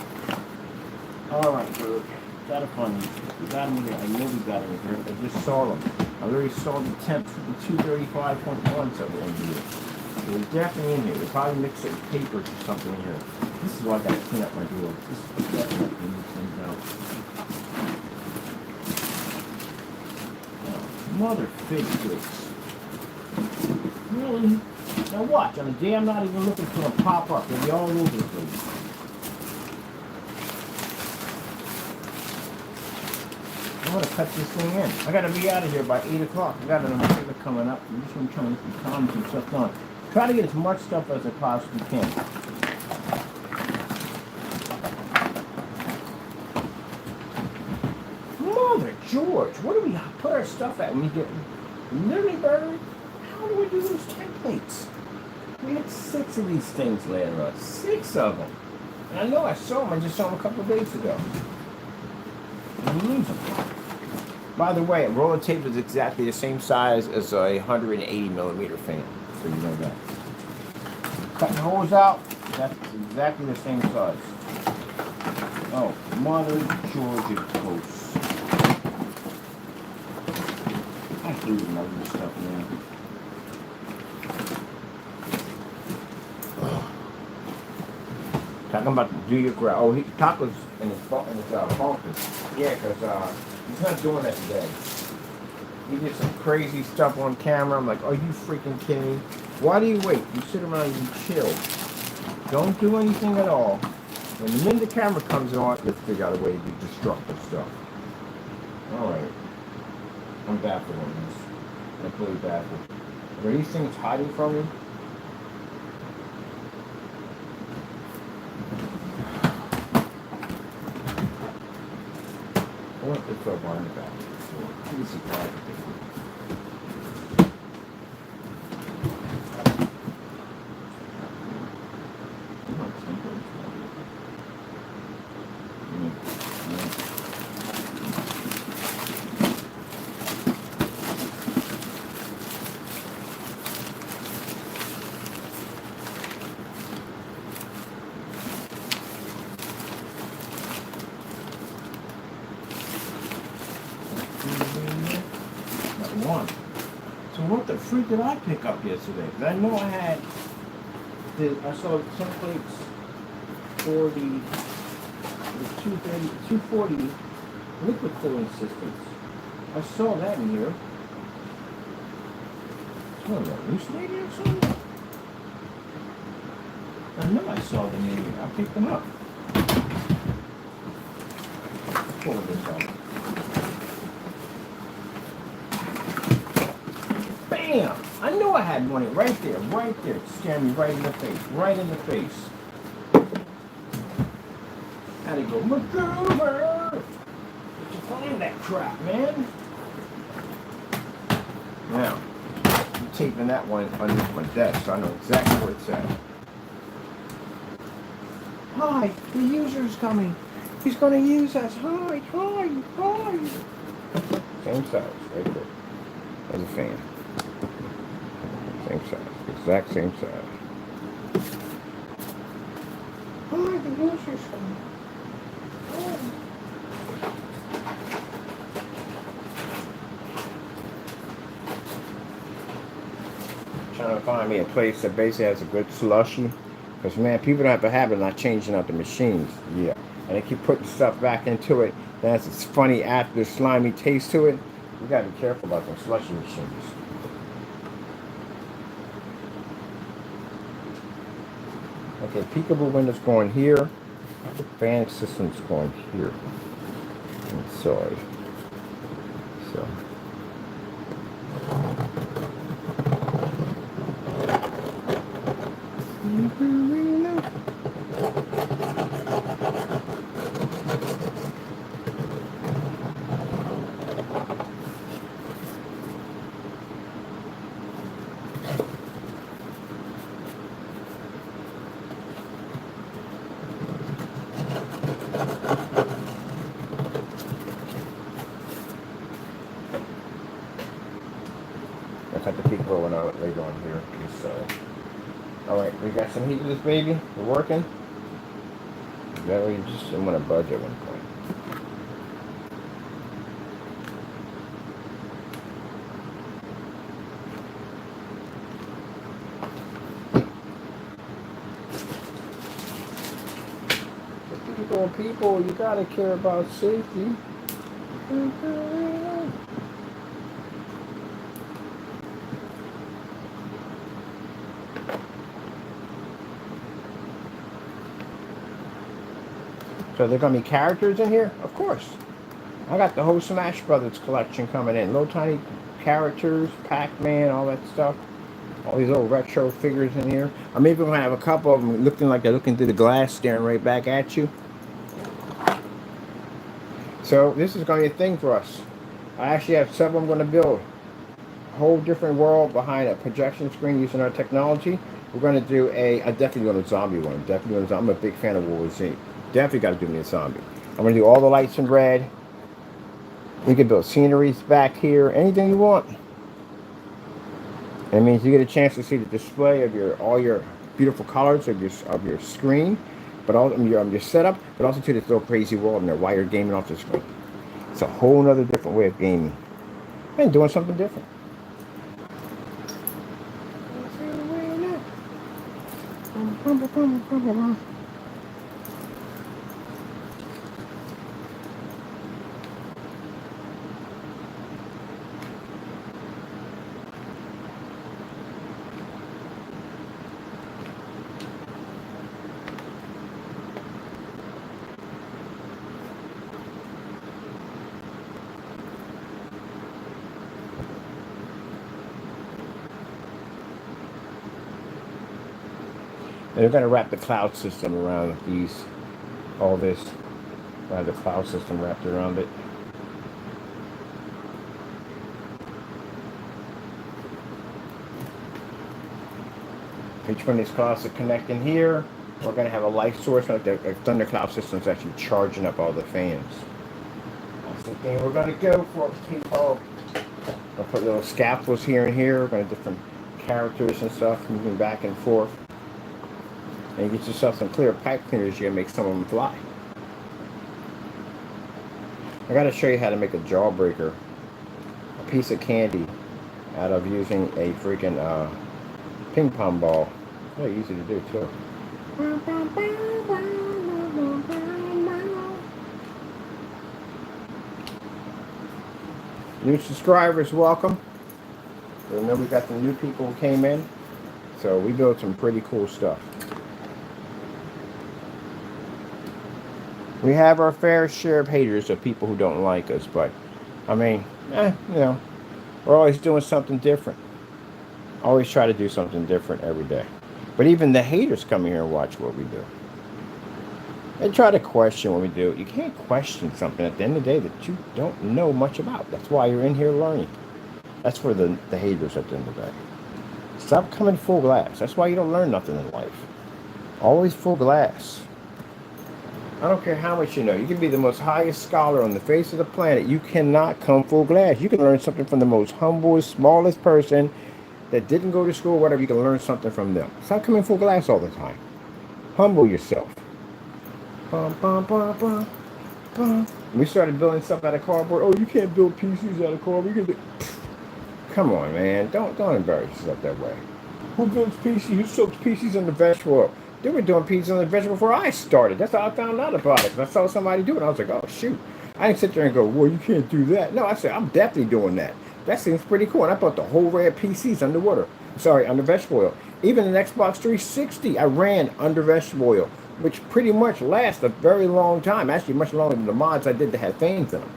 Alright, Bird. Gotta find these. We got them here. I know we got them here. I just saw them. I already saw the temps for the 235.1s that were in here. So they're definitely in here. They probably mixed it with papers or something in here. This is why I gotta clean up my drawer. This is definitely clean things out. Oh, mother fig twigs. Really? Now watch, on the day I'm not even looking for them to pop up. They'll be all over the place. I'm going to cut this thing in. I got to be out of here by 8 o'clock. I got an appointment coming up. I'm just going to try and get some comments and stuff done. Try to get as much stuff as I possibly can. Mother George, where do we put our stuff at when we get literally buried? How do we do those templates? We had 6 of these things laying around. 6 of them. And I know I saw them. I just saw them a couple of days ago. And lose them. By the way, a roll of tape is exactly the same size as a 180 millimeter fan. So you know that. Cutting holes out, that's exactly the same size. Oh, Mother Georgia toast. I hate this stuff, man. Talking about do your ground. Oh, he Taco's in his office. Yeah, because he's not doing that today. He did some crazy stuff on camera. I'm like, are you freaking kidding me? Why do you wait? You sit around and you chill. Don't do anything at all. When the minute the camera comes on, let's figure out a way to do destructive stuff. Alright. I'm baffled on this. I'm completely baffled. Are these things hiding from me? I want to throw one in the back. Let me see what I can do. So what the freak did I pick up yesterday? Because I know I saw some plates for the 240 liquid cooling systems. I saw that in here. What, a loose lady or something? I know I saw them in here. I picked them up. Pull this out. Bam! I knew I had money right there, staring me right in the face, How'd he go, MacGruber! Did you find that crap, man? Now, I'm taping that one underneath my desk so I know exactly where it's at. Hi, the user's coming. He's going to use us. Hi. Same size, right there. As a fan. Same size. Exact same size. Hi, the user's coming. to find me a place that basically has a good slushy. Because, man, people don't have a habit of not changing out the machines. Yeah. And they keep putting stuff back into it. That has this funny after slimy taste to it. You got to be careful about those slushy machines. Okay, peekaboo window's going here. The fan system's going here. Inside. So. I'll cut the peekaboo window later on here. So. Alright, we got some heat with this baby. We're working. That way you just didn't want to budge at one point. People, you gotta care about safety. So there gonna be characters in here? Of course. I got the whole Smash Brothers collection coming in. Little tiny characters, Pac-Man, all that stuff. All these little retro figures in here. I'm even gonna have a couple of them looking like they're looking through the glass, staring right back at you. So this is gonna be a thing for us. I actually have several I'm gonna build. A whole different world behind a projection screen using our technology. We're gonna do I definitely do a zombie one. Definitely do a zombie. I'm a big fan of World War Z. Definitely gotta do me a zombie. I'm gonna do all the lights in red. You can build sceneries back here, anything you want. It means you get a chance to see the display of all your beautiful colors of your screen, but also your setup, but also to this little crazy world in there while you're gaming off the screen. It's a whole nother different way of gaming and doing something different. And they're going to wrap the cloud system around all this. I have the cloud system wrapped around it. Each one of these clouds are connecting here. We're going to have a light source. Like the thundercloud system is actually charging up all the fans. That's the thing we're going to go for, people. I'll put little scaffolds here and here. We're going to have different characters and stuff moving back and forth. And you get yourself some clear pipe cleaners, you're going to make some of them fly. I got to show you how to make a jawbreaker. A piece of candy out of using a freaking ping pong ball. Very easy to do too. New subscribers, welcome. Remember, we got some new people who came in. So we built some pretty cool stuff. We have our fair share of haters, of people who don't like us, but I mean, we're always doing something different. Always try to do something different every day. But even the haters come here and watch what we do. They try to question what we do. You can't question something at the end of the day that you don't know much about. That's why you're in here learning. That's for the haters at the end of the day. Stop coming full glass. That's why you don't learn nothing in life. Always full glass. I don't care how much you know. You can be the most highest scholar on the face of the planet. You cannot come full glass. You can learn something from the most humblest, smallest person that didn't go to school, whatever. You can learn something from them. Stop coming full glass all the time. Humble yourself. Bum, bum, bum, bum, bum. We started building stuff out of cardboard. Oh, you can't build PCs out of cardboard. Come on, man. Don't embarrass yourself that way. who builds PCs? Who soaks PCs on the vegetable oil? They were doing PCs on the vegetable before I started. That's how I found out about it. 'Cause I saw somebody do it. I was like, oh, shoot. I didn't sit there and go, well, you can't do that. No, I said, I'm definitely doing that. That seems pretty cool. And I bought the whole array of PCs underwater. Sorry, under vegetable oil. Even an Xbox 360, I ran under vegetable oil, which pretty much lasts a very long time. Actually, much longer than the mods I did that had fans in them.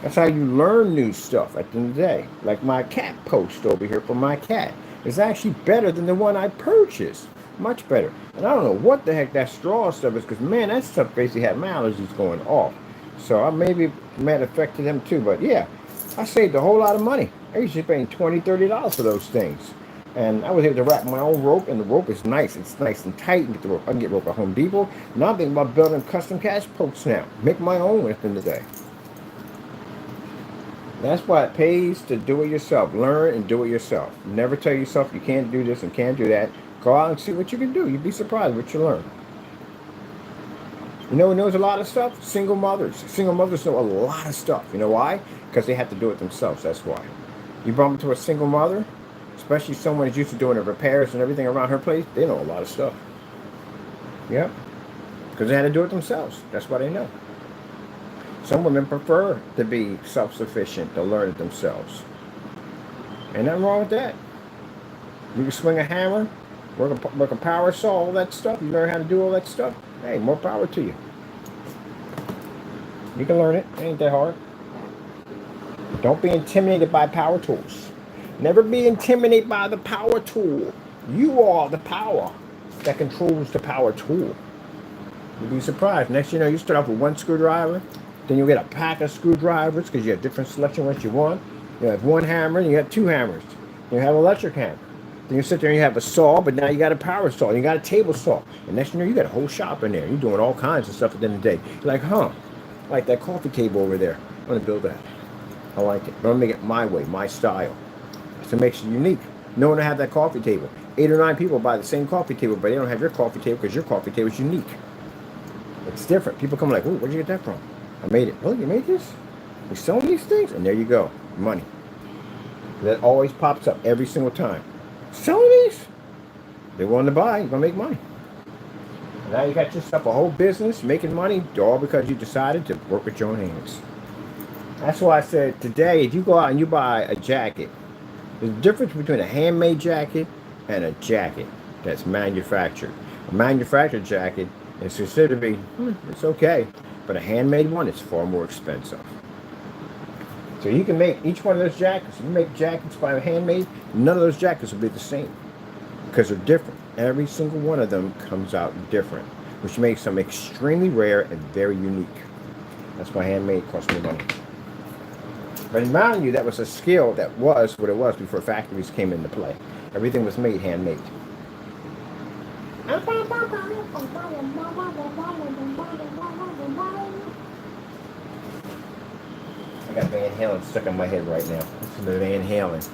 That's how you learn new stuff at the end of the day. Like my cat post over here for my cat is actually better than the one I purchased. Much better. And I don't know what the heck that straw stuff is, because man, that stuff basically had my allergies going off. So I maybe might affect them too. But yeah, I saved a whole lot of money. I usually paying $20, $30 for those things. And I was able to wrap my own rope, and the rope is nice. It's nice and tight. And get the rope. I can get rope at Home Depot. Now I'm thinking about building custom catch posts now. Make my own at the end of the day. That's why it pays to do it yourself. Learn and do it yourself. Never tell yourself you can't do this and can't do that. Go out and see what you can do. You'd be surprised what you learn. You know who knows a lot of stuff? Single mothers. Single mothers know a lot of stuff. You know why? Because they have to do it themselves. That's why. You bump into a single mother, especially someone who's used to doing the repairs and everything around her place, they know a lot of stuff. Yep. Because they had to do it themselves. That's why they know. Some women prefer to be self-sufficient, to learn it themselves. Ain't nothing wrong with that. You can swing a hammer, work a power saw, all that stuff. You learn how to do all that stuff. Hey, more power to you. You can learn it. It ain't that hard. Don't be intimidated by power tools. Never be intimidated by the power tool. You are the power that controls the power tool. You'll be surprised. Next you know, you start off with one screwdriver. Then you'll get a pack of screwdrivers because you have different selection what you want. You have one hammer and you have two hammers. You have an electric hammer. Then you sit there and you have a saw, but now you got a power saw. You got a table saw. And next you know, you got a whole shop in there. You're doing all kinds of stuff at the end of the day. You're like, huh, I like that coffee table over there. I'm going to build that. I like it. But I'm going to make it my way, my style. So it makes you unique. No one will have that coffee table. 8 or 9 people buy the same coffee table, but they don't have your coffee table because your coffee table is unique. It's different. People come like, oh, where'd you get that from? I made it. Oh, you made this? You selling these things? And there you go. Money. That always pops up every single time. Selling these? They want to buy. You're going to make money. And now you got yourself a whole business making money, all because you decided to work with your own hands. That's why I said today, if you go out and you buy a jacket, there's a difference between a handmade jacket and a jacket that's manufactured. A manufactured jacket is considered to be, it's okay. But a handmade one is far more expensive. So you can make each one of those jackets. You make jackets by handmade, none of those jackets will be the same. Because they're different. Every single one of them comes out different. Which makes them extremely rare and very unique. That's why handmade costs more money. But remind you, that was a skill that was what it was before factories came into play. Everything was made handmade. I got Van Halen stuck in my head right now. Listen to Van Halen.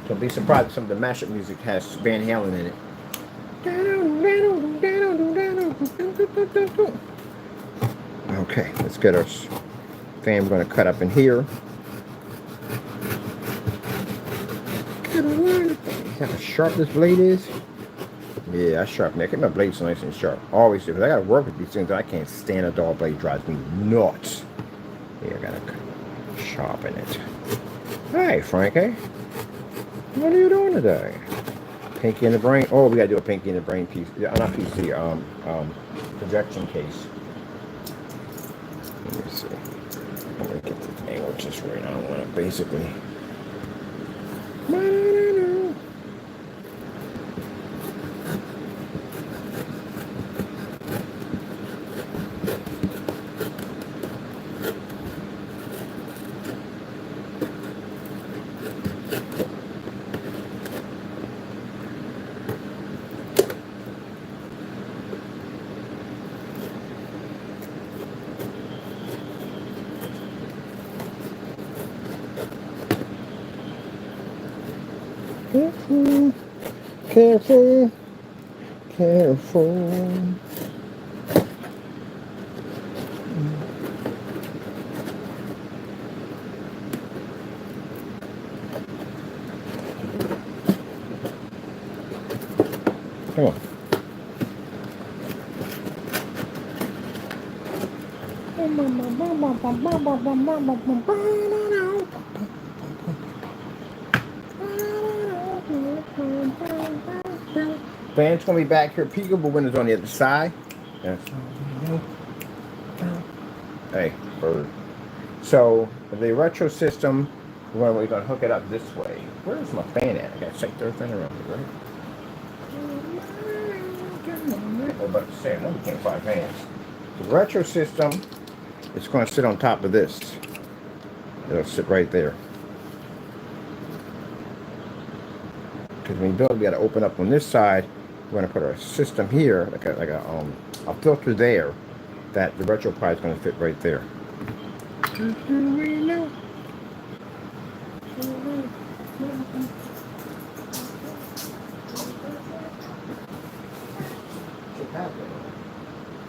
Don't be surprised if some of the mashup music has Van Halen in it. Okay, let's get our fan. We're going to cut up in here. See how sharp this blade is? Yeah, I sharpen it. Keep my blade so nice and sharp. Always do. Because I got to work with these things. I can't stand a dull blade. It drives me nuts. Yeah, I got to sharpen it. Hey, Frankie. What are you doing today? Pinky in the brain. Oh, we got to do a Pinky in the brain piece. Not PC. Projection case. Let me see. I'm going to get the angle just right. I don't want to basically... Careful, careful, careful. Come on. Fan's gonna be back here. Peekaboo windows on the other side. Yes. Hey, bird. So the retro system, we're gonna hook it up this way. Where's my fan at? I got to shake their fan around here, right? I was about to say, I know we can't find fans. The retro system is going to sit on top of this. It'll sit right there. Because when you build, we got to open up on this side. We're going to put our system here, like a filter there, that the retro pie is going to fit right there.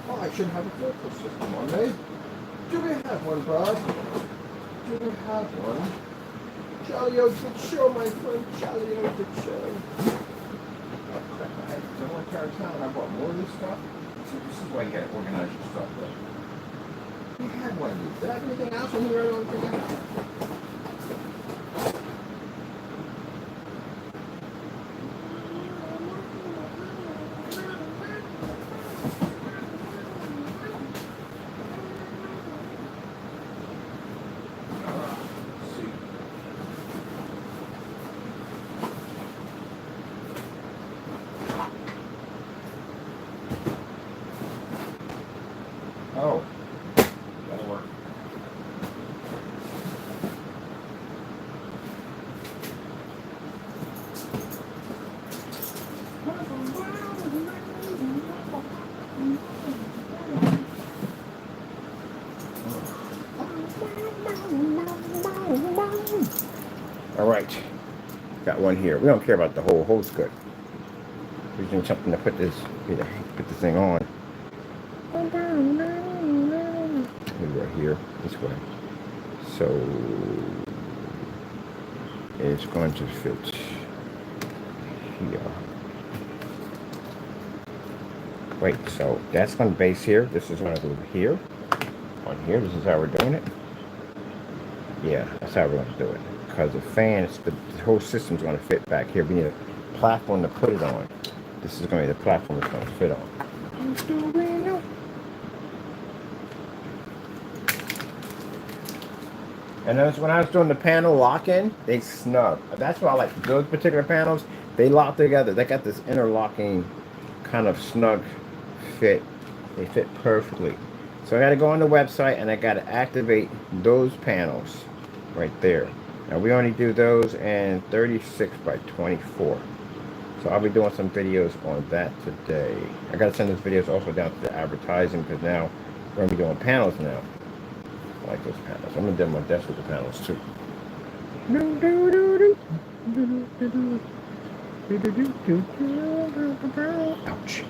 Oh, I should have a filter system on me. Do we have one, Bob? Do we have one? Jolly old good show, my friend. Jolly old good show. Oh, crap. I had someone carry town and I bought more of this stuff. See, this is why you gotta organize your stuff, though. We had one of these. Did I have anything else on here? I don't think I have. Oh, that'll work. All right, got one here. We don't care about the whole. Hole's good. We need something to put this thing on. Right here, this way. So it's going to fit here. Wait, so that's going to base here. This is going to go here. On here, this is how we're doing it. Yeah, that's how we're going to do it. Because the fans, the whole system's going to fit back here. We need a platform to put it on. This is going to be the platform it's going to fit on. And then when I was doing the panel lock-in, they snug. That's why I like those particular panels. They lock together. They got this interlocking kind of snug fit. They fit perfectly. So I got to go on the website and I got to activate those panels right there. Now we only do those in 36 by 24. So I'll be doing some videos on that today. I got to send those videos also down to the advertising because now we're going to be doing panels now. I like those panels. I'm going to do my desk with the panels too. Ouch.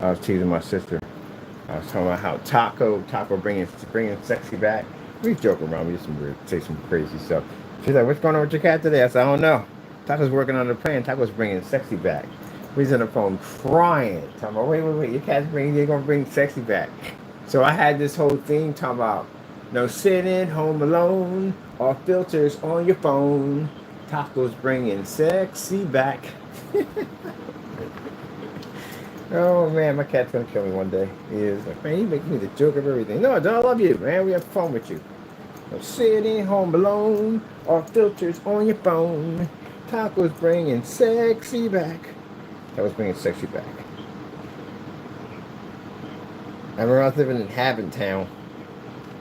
I was teasing my sister. I was talking about how Taco bringing sexy back. We joking around. We just say some crazy stuff. She's like, "What's going on with your cat today?" I said, "I don't know. Taco's working on the plan. Taco's bringing sexy back." He's on the phone crying. Talking about, wait, your cat's they're gonna bring sexy back. So I had this whole thing talking about no sitting home alone or filters on your phone. Taco's bringing sexy back. Oh man, my cat's gonna kill me one day. He is like, man, you make me the joke of everything. No, I don't love you, man. We have fun with you. No sitting home alone or filters on your phone. Taco's bringing sexy back. That was bringing sexy back. I remember I was living in Haventown,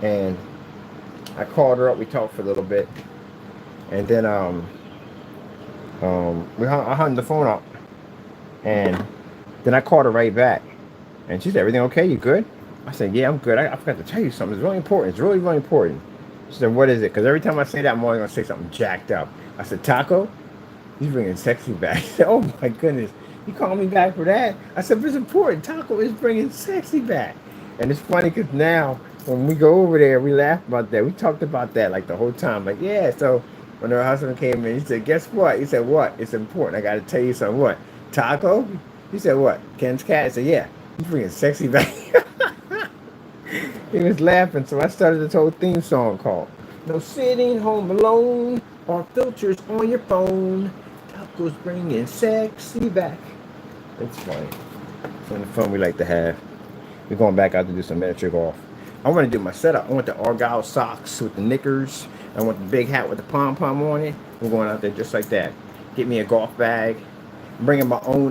and I called her up. We talked for a little bit, and then I hung the phone up, and then I called her right back, and she said, "Everything okay? You good?" I said, "Yeah, I'm good. I forgot to tell you something. It's really important. It's really, really important." She said, "What is it?" Because every time I say that, I'm only gonna say something jacked up. I said, "Taco, he's bringing sexy back." She said, "Oh my goodness. You called me back for that?" I said, "But it's important. Taco is bringing sexy back." And it's funny because now when we go over there, we laugh about that. We talked about that like the whole time. Like, yeah, so when her husband came in, he said, guess what? He said, what? It's important. I got to tell you something. What? Taco? He said, what? Ken's cat? I said, yeah. You freaking sexy back. He was laughing, so I started this whole theme song called No Sitting Home Alone or Filters on Your Phone. Taco's bringing sexy back. It's funny. It's kind of fun we like to have. We're going back out to do some miniature golf. I want to do my setup. I want the Argyle socks with the knickers. I want the big hat with the pom-pom on it. We're going out there just like that. Get me a golf bag. I'm bringing my own,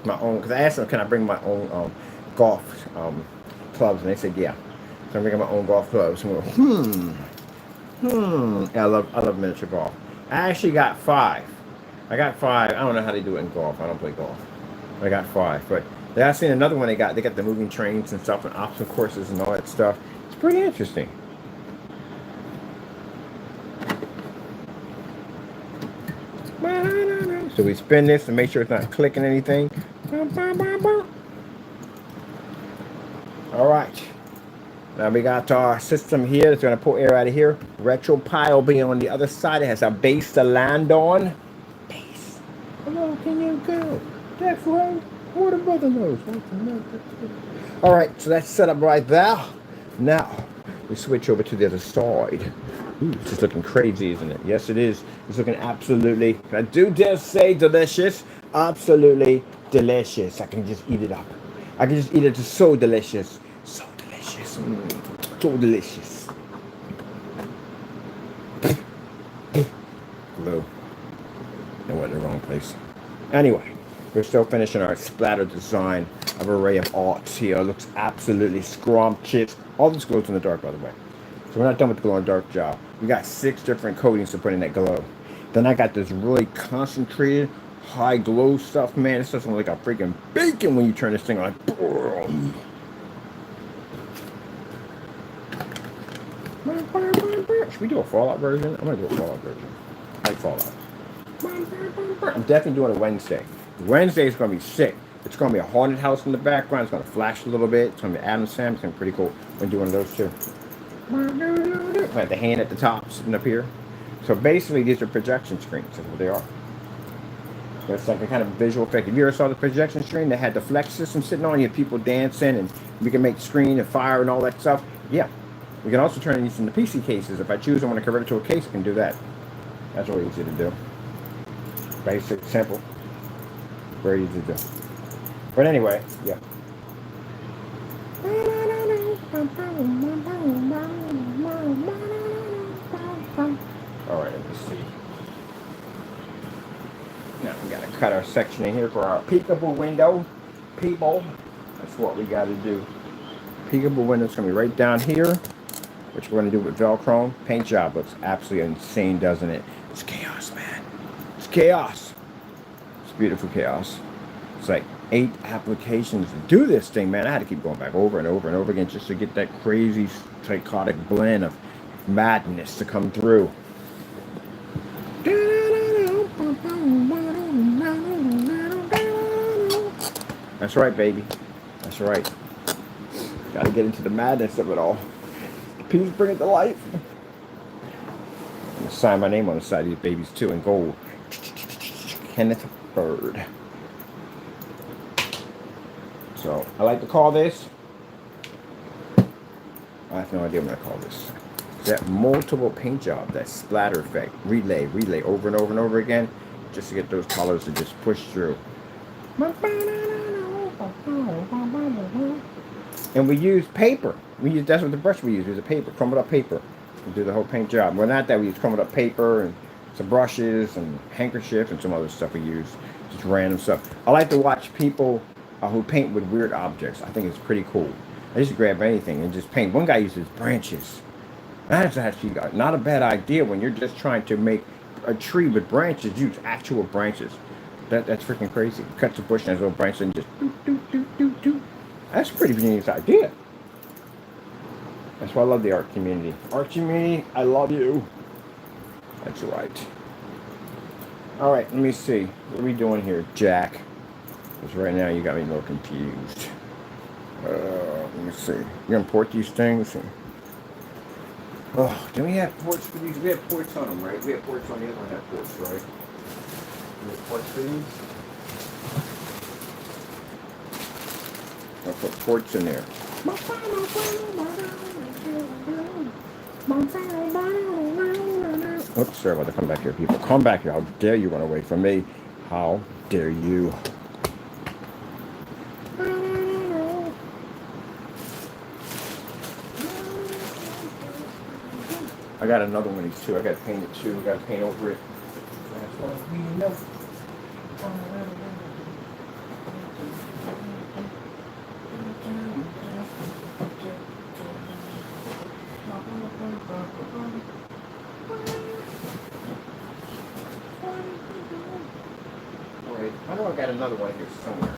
because I asked them, can I bring my own golf clubs? And they said, yeah. So I'm bringing my own golf clubs. And yeah, I love miniature golf. I actually got 5. I got 5. I don't know how they do it in golf. I don't play golf. I got 5, but I seen another one they got the moving trains and stuff and obstacle courses and all that stuff. It's pretty interesting. So we spin this and make sure it's not clicking anything. All right. Now we got our system here that's going to pull air out of here. Retro pile being on the other side. It has a base to land on. Base. Hello, can you go? That's right. What a brother knows. All right, so that's set up right there. Now we switch over to the other side. Ooh, it's just looking crazy, isn't it? Yes, it is. It's looking absolutely, I do dare say delicious. Absolutely delicious. I can just eat it up. I can just eat it. It's so delicious. So delicious. So delicious. Glue. I went in the wrong place. Anyway. We're still finishing our splatter design of array of arts here. It looks absolutely scrumptious. All this glows in the dark, by the way. So we're not done with the glow in the dark job. We got 6 different coatings to put in that glow. Then I got this really concentrated, high glow stuff, man. It doesn't look like a freaking bacon when you turn this thing on. Should we do a Fallout version? I'm going to do a Fallout version. I like Fallout. I'm definitely doing it Wednesday. Wednesday is going to be sick. It's going to be a haunted house in the background. It's going to flash a little bit. It's going to be Adam Sam. It's going to be pretty cool. We're doing one of those too. Like the hand at the top sitting up here. So basically these are projection screens. That's what they are. It's like a kind of visual effect. If you ever saw the projection screen that had the flex system sitting on, you have people dancing and we can make screen and fire and all that stuff. Yeah. We can also turn these into PC cases. If I choose I want to convert it to a case, I can do that. That's really easy to do. Basic, simple. Very easy to do. But anyway, yeah. Alright, let me see. Now we gotta cut our section in here for our peekable window. People. That's what we gotta do. Peekable window's gonna be right down here, which we're gonna do with Velcro. Paint job looks absolutely insane, doesn't it? It's chaos, man. It's chaos. It's beautiful chaos. It's like 8 applications to do this thing, man. I had to keep going back over and over and over again just to get that crazy psychotic blend of madness to come through. That's right, baby. That's right. Gotta get into the madness of it all. Please bring it to life. I'm gonna sign my name on the side of these babies too in gold. Kenneth Bird. So I like to call this. I have no idea what I call this. That multiple paint job, that splatter effect, relay over and over and over again, just to get those colors to just push through. And we use paper. That's what the brush we use. Is a paper, crumbled up paper. We do the whole paint job. Well, not that we use crumbled up paper and some brushes and handkerchief and some other stuff we use. Just random stuff. I like to watch people who paint with weird objects. I think it's pretty cool. I just grab anything and just paint. One guy uses branches. That's actually not a bad idea when you're just trying to make a tree with branches. Use actual branches. That's freaking crazy. Cuts a bush and has little branches and just do. That's a pretty genius idea. That's why I love the art community. Art community, I love you. That's right. All right, let me see. What are we doing here, Jack? Because right now you got me a little confused. Let me see. You import these things? Oh, do we have ports for these? We have ports on them, right? We have ports on the other one. Have ports, right? We have ports for these. I'll put ports in there. Oops, sorry about to come back here, people. Come back here. How dare you run away from me? How dare you? I got another one of these too. I got to paint it too. I got to paint over it. That's what we know. Alright, I know I got another one here somewhere.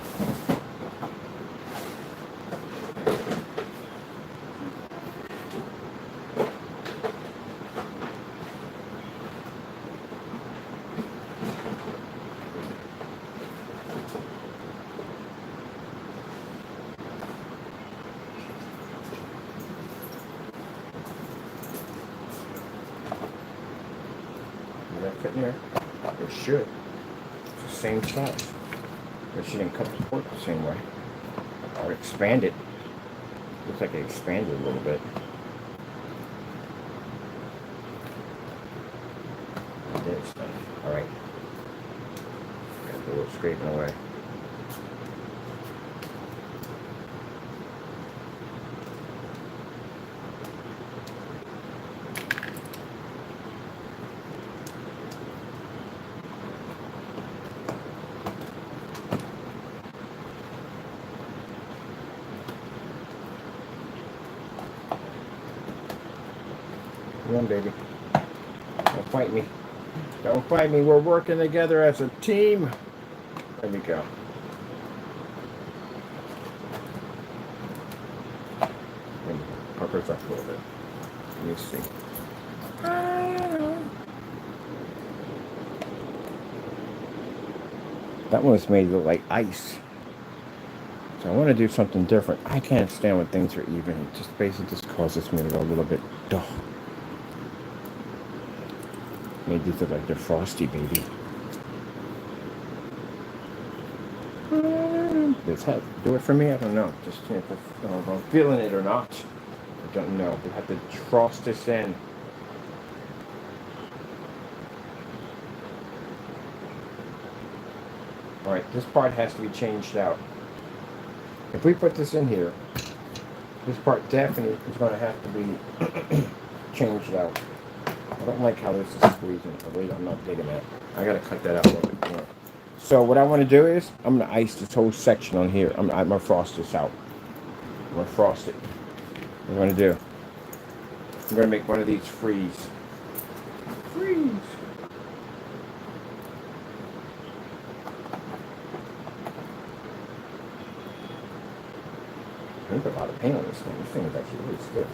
Will that fit in there? It should. It's the same size. But she didn't cut the port the same way. Or expand it. Looks like it expanded a little bit. It did expand. Alright. Got a little scraping away. Come on, baby. Don't fight me. Don't fight me. We're working together as a team. There we go. Pucker up a little bit. Let me see. That one was made to look like ice. So I want to do something different. I can't stand when things are even. It just basically just causes me to go a little bit dull. Made these look like they're frosty, baby. Does that do it for me? I don't know. Just if I'm feeling it or not. I don't know. We have to frost this in. Alright, this part has to be changed out. If we put this in here, this part definitely is going to have to be changed out. I don't like how this is squeezing. Oh, wait, I'm not digging that. I got to cut that out a little bit more. So what I want to do is, I'm going to ice this whole section on here. I'm going to frost this out. I'm going to frost it. What I'm going to do, I'm going to make one of these freeze. Freeze! I put a lot of paint on this thing. This thing is actually really stiff.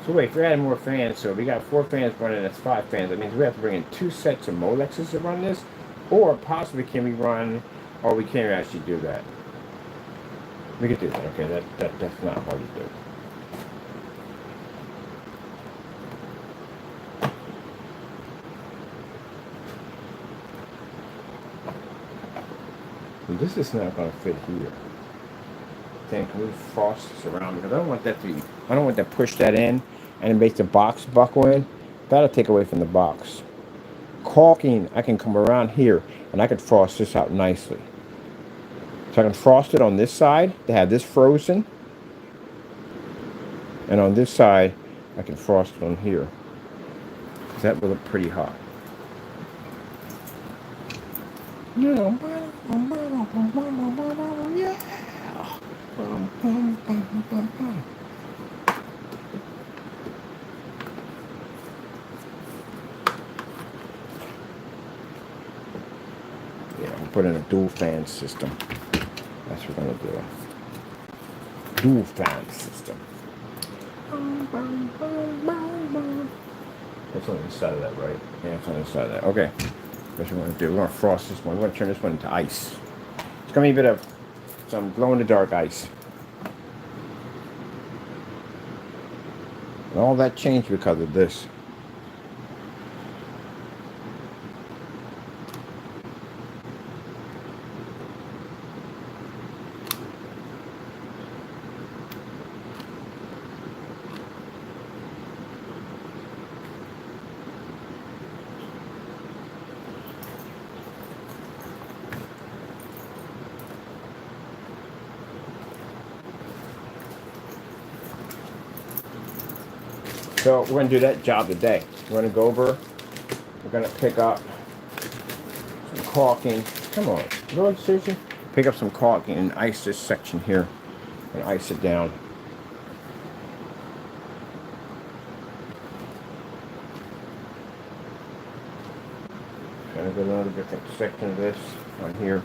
So wait, if we're adding more fans, so we got 4 fans running, that's 5 fans. That means we have to bring in 2 sets of Molexes to run this, or possibly can we run, or we can't actually do that. We could do that, okay, that's not hard to do. And this is not going to fit here. Then can we frost this around? Because I don't want that to, I don't want to push that in and it makes the box buckle in. That'll take away from the box. Caulking, I can come around here and I can frost this out nicely. So I can frost it on this side to have this frozen. And on this side, I can frost it on here. Because that will look pretty hot. Yeah. put in a dual fan system. That's what we're going to do. Dual fan system. That's on the side of that, right? Yeah, it's on the side of that. Okay. That's what we're going to do. We're going to frost this one. We're going to turn this one into ice. It's going to be a bit of some glow-in-the-dark ice. And all that changed because of this. So we're going to do that job today. We're going to go over, we're going to pick up some caulking. Come on, really, seriously? Pick up some caulking and ice this section here and ice it down. Going to go another different section of this on here.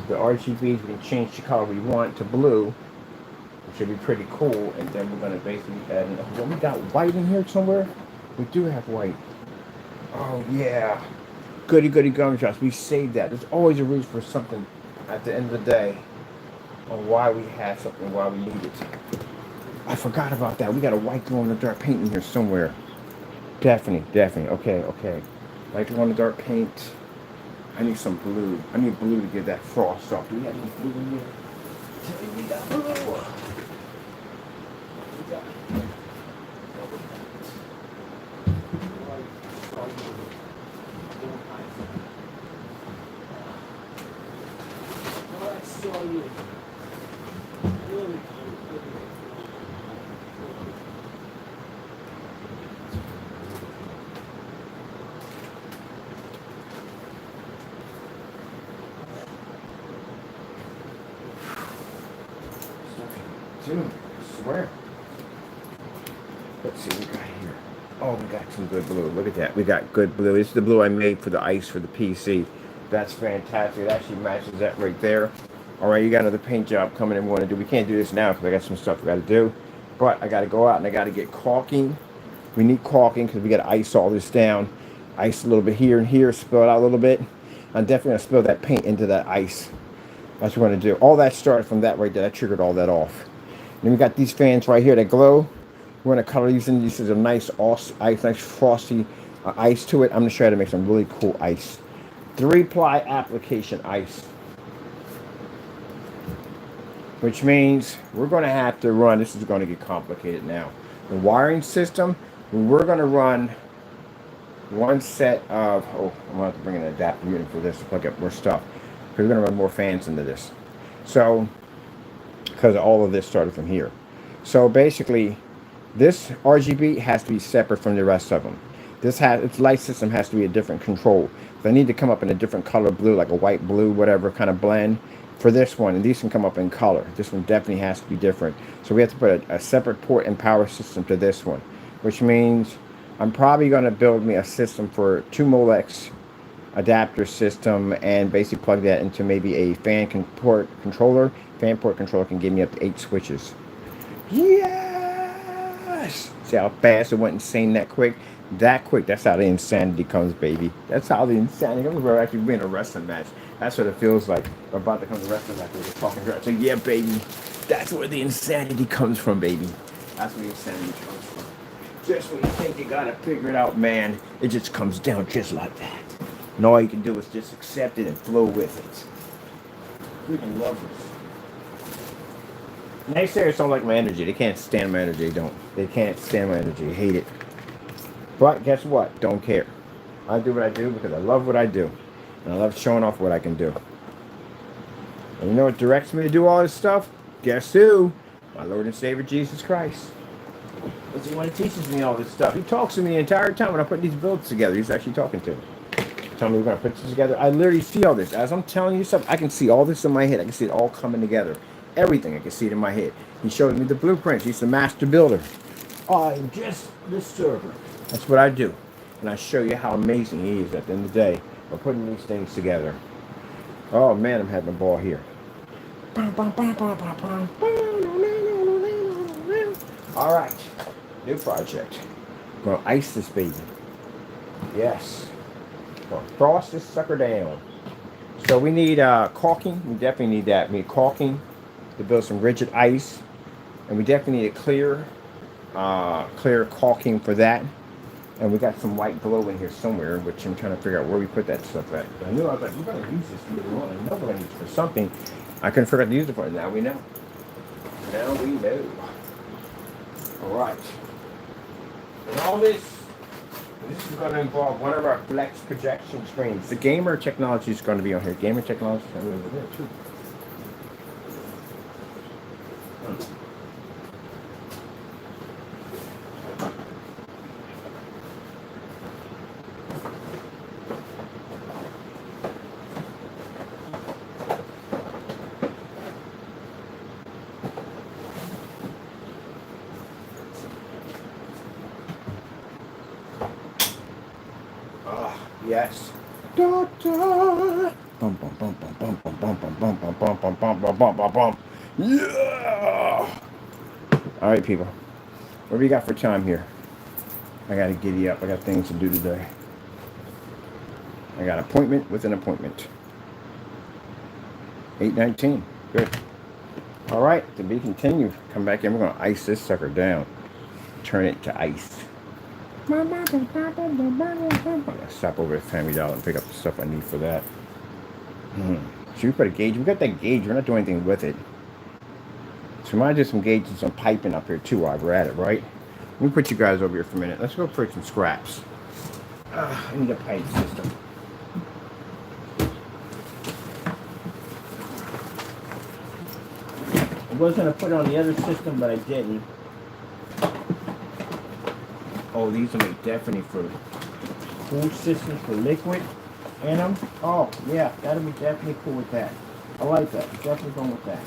The RGBs, we can change the color we want to blue, which should be pretty cool. And then we're going to basically add in, well, we got white in here somewhere. We do have white. Oh yeah, goody goody gumdrops. We saved that. There's always a reason for something at the end of the day on why we have something, why we need it. I forgot about that. We got a white glow in the dark paint in here somewhere. Definitely. Okay. White glow in the dark paint. I need some blue. I need blue to get that frost off. Do we have any blue in here? Tell me we got blue. We got Dude, I swear. Let's see what we got here. Oh, we got some good blue. Look at that. We got good blue. This is the blue I made for the ice for the PC. That's fantastic. It actually matches that right there. All right, you got another paint job coming in we want to do. We can't do this now because I got some stuff we got to do. But I got to go out and I got to get caulking. We need caulking because we got to ice all this down. Ice a little bit here and here. Spill it out a little bit. I'm definitely going to spill that paint into that ice. That's what we're going to do. All that started from that right there. That triggered all that off. Then we got these fans right here that glow. We're going to color these in. This is a nice ice, nice frosty ice to it. I'm going to show you how to make some really cool ice. 3-ply application ice. Which means we're going to have to run, this is going to get complicated now. The wiring system, we're going to run one set of, I'm going to have to bring an adapter unit for this to plug up more stuff. Because we're going to run more fans into this. So, because all of this started from here. So basically, this RGB has to be separate from the rest of them. Its light system has to be a different control. They need to come up in a different color blue, like a white blue, whatever kind of blend for this one. And these can come up in color. This one definitely has to be different. So we have to put a separate port and power system to this one, which means I'm probably going to build me a system for 2 Molex adapter system and basically plug that into maybe a fan port controller. Fan port controller can give me up to 8 switches. Yes! See how fast it went insane that quick? That quick. That's how the insanity comes, baby. That's how the insanity comes. We're actually being a wrestling match. That's what it feels like. We're about to come to wrestling match. We're talking to so yeah, baby. That's where the insanity comes from, baby. That's where the insanity comes from. Just when you think you gotta figure it out, man, it just comes down just like that. And all you can do is just accept it and flow with it. Freaking love this. Naysayers don't like my energy. They can't stand my energy. They can't stand my energy. Hate it. But guess what? Don't care. I do what I do because I love what I do. And I love showing off what I can do. And you know what directs me to do all this stuff? Guess who? My Lord and Savior, Jesus Christ. He's the one who teaches me all this stuff. He talks to me the entire time when I put these builds together. He's actually talking to me. Tell me we're gonna put this together. I literally see all this. As I'm telling you stuff, I can see all this in my head. I can see it all coming together. Everything, I can see it in my head. He showed me the blueprints. He's the master builder. I'm just the server. That's what I do. And I show you how amazing he is at the end of the day for putting these things together. Oh man, I'm having a ball here. All right, new project. I'm gonna ice this baby. Yes. Gonna frost this sucker down. So we need caulking. We definitely need that. We need caulking to build some rigid ice, and we definitely need a clear caulking for that. And we got some white glow in here somewhere, which I'm trying to figure out where we put that stuff at. But I knew I was like, we're gonna use this later on. I know we're gonna use it for something. I couldn't figure out to use it for. Now we know. Now we know. All right. And all this is going to involve one of our flex projection screens. The gamer technology is going to be on here. Gamer technology is going to be over there too. Yes. Doctor. Bum bum bum bum bum bum bum bum bum bum bum bum bum bum bum bum bum. Yeah. All right, people. What do we got for time here? I gotta giddy up. I got things to do today. I got an appointment with an appointment. 8:19. Good. All right. To be continued. Come back in. We're gonna ice this sucker down. Turn it to ice. I gotta stop over at Family Dollar and pick up the stuff I need for that. Should we put a gauge? We got that gauge. We're not doing anything with it. So we might do some gauges and some piping up here too while we're at it, right? Let me put you guys over here for a minute. Let's go put some scraps. I need a pipe system. I was going to put it on the other system, but I didn't. Oh, these will make definitely for cool systems for liquid in them. Oh, yeah, that'll be definitely cool with that. I like that. Definitely going with that.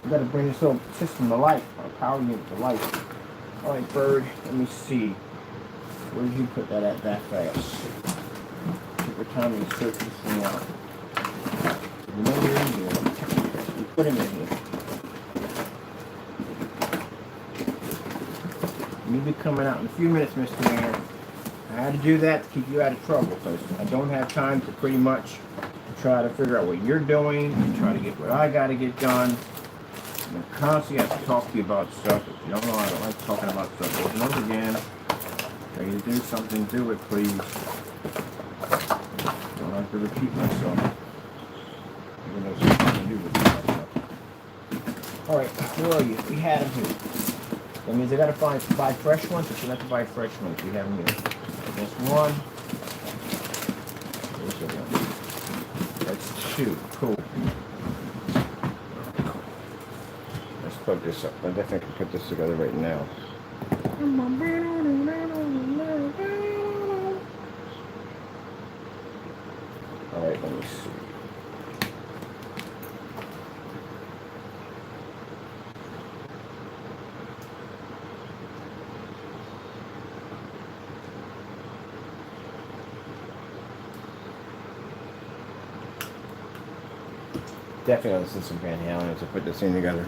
We got to bring this little system to life, our power unit to life. All right, Bird, let me see. Where did you put that at that fast? Take your time and search this thing out. You know you're in here. You put him in here. You'll be coming out in a few minutes, Mr. Man. I had to do that to keep you out of trouble because I don't have time to pretty much try to figure out what you're doing and try to get what I got to get done. I constantly have to talk to you about stuff. If you don't know, I don't like talking about stuff over and over again. Tell you to do something, do it, please. Don't have to repeat myself. Even though something to do with myself. Alright, where are you? We had them here. That means I gotta buy fresh ones, but you have to buy fresh ones. We have them here. That's one. Where's the one? That's two. Cool. Let's plug this up. I definitely can put this together right now. Alright, let me see. Definitely listen to some Van Halen to put this thing together.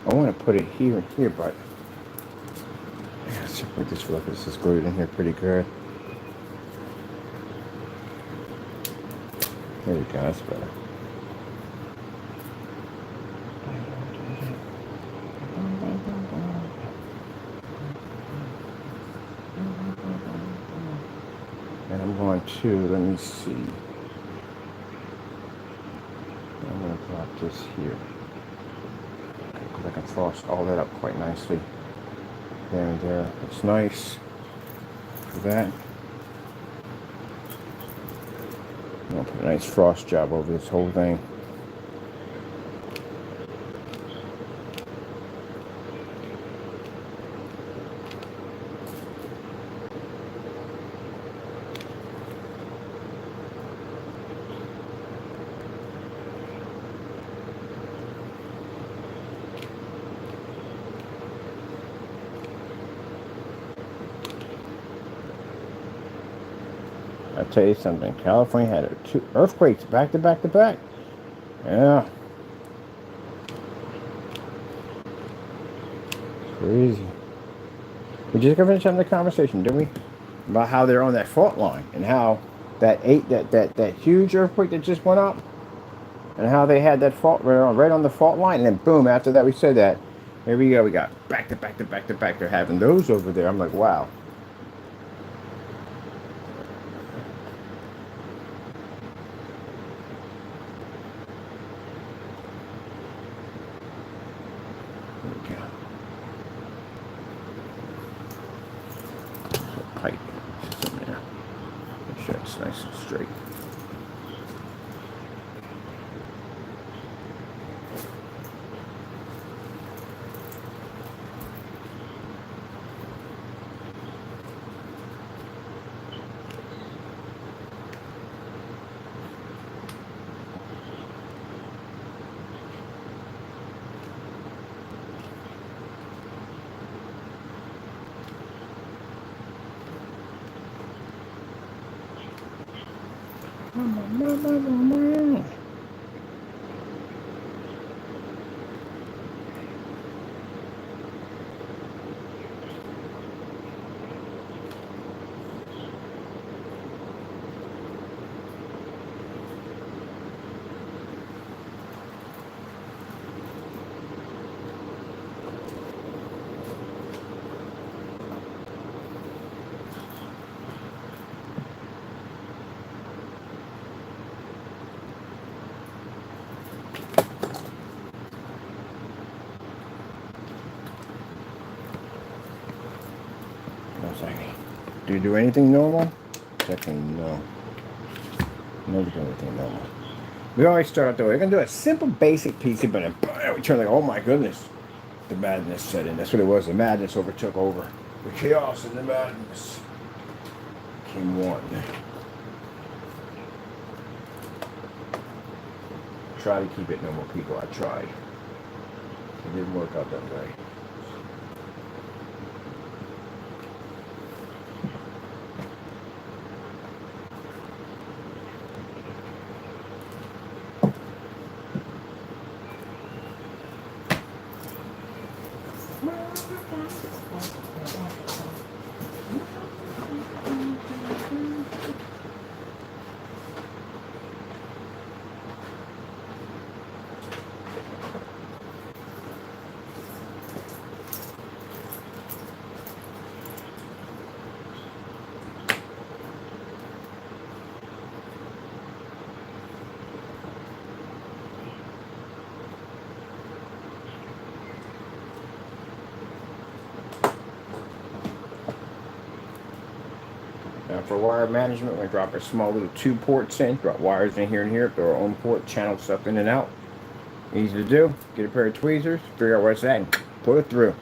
I want to put it here and here, but let's put this look. This is glued in here pretty good. There we go. That's better. And I'm going to, let me see. I'm going to drop this here. Because I can frost all that up quite nicely. There and there. It's nice. for that. I'll put a nice frost job over this whole thing. I'll tell you something. California had 2 earthquakes back to back to back. Yeah. Crazy. We just got finished having the conversation, didn't we? About how they're on that fault line and how that huge earthquake that just went up and how they had that fault right on the fault line, and then boom, after that we said that. Here we go. We got back to back to back to back. They're having those over there. I'm like, wow. Pipe in there. Make sure it's nice and straight. Do you do anything normal? Checking, no. Never do anything normal. We always start out the way. We're going to do a simple, basic PC, but then we turn like, oh my goodness. The madness set in. That's what it was. The madness overtook over. The chaos and the madness became one. Try to keep it normal, people. I tried. It didn't work out that way. Now for wire management, we're going to drop our small little 2 ports in, drop wires in here and here, throw our own port, channel stuff in and out. Easy to do. Get a pair of tweezers, figure out where it's at, and put it through.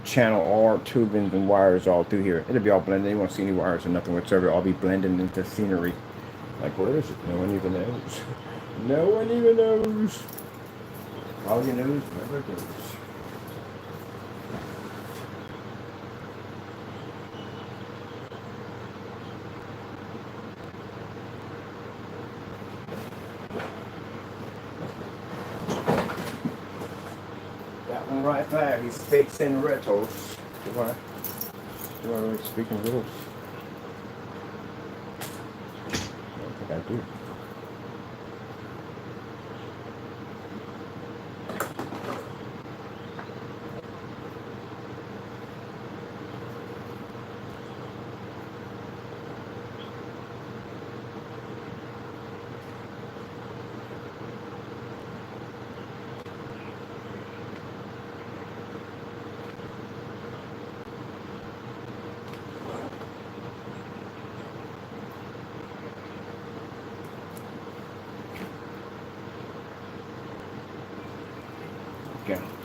Channel all our tubings and wires all through here. It'll be all blended. You won't see any wires or nothing whatsoever. I'll be blending into scenery. Like, where is it? No one even knows. No one even knows. All you knows never goes. Right there, he speaks in riddles. Do I really speak in riddles? I don't think I do.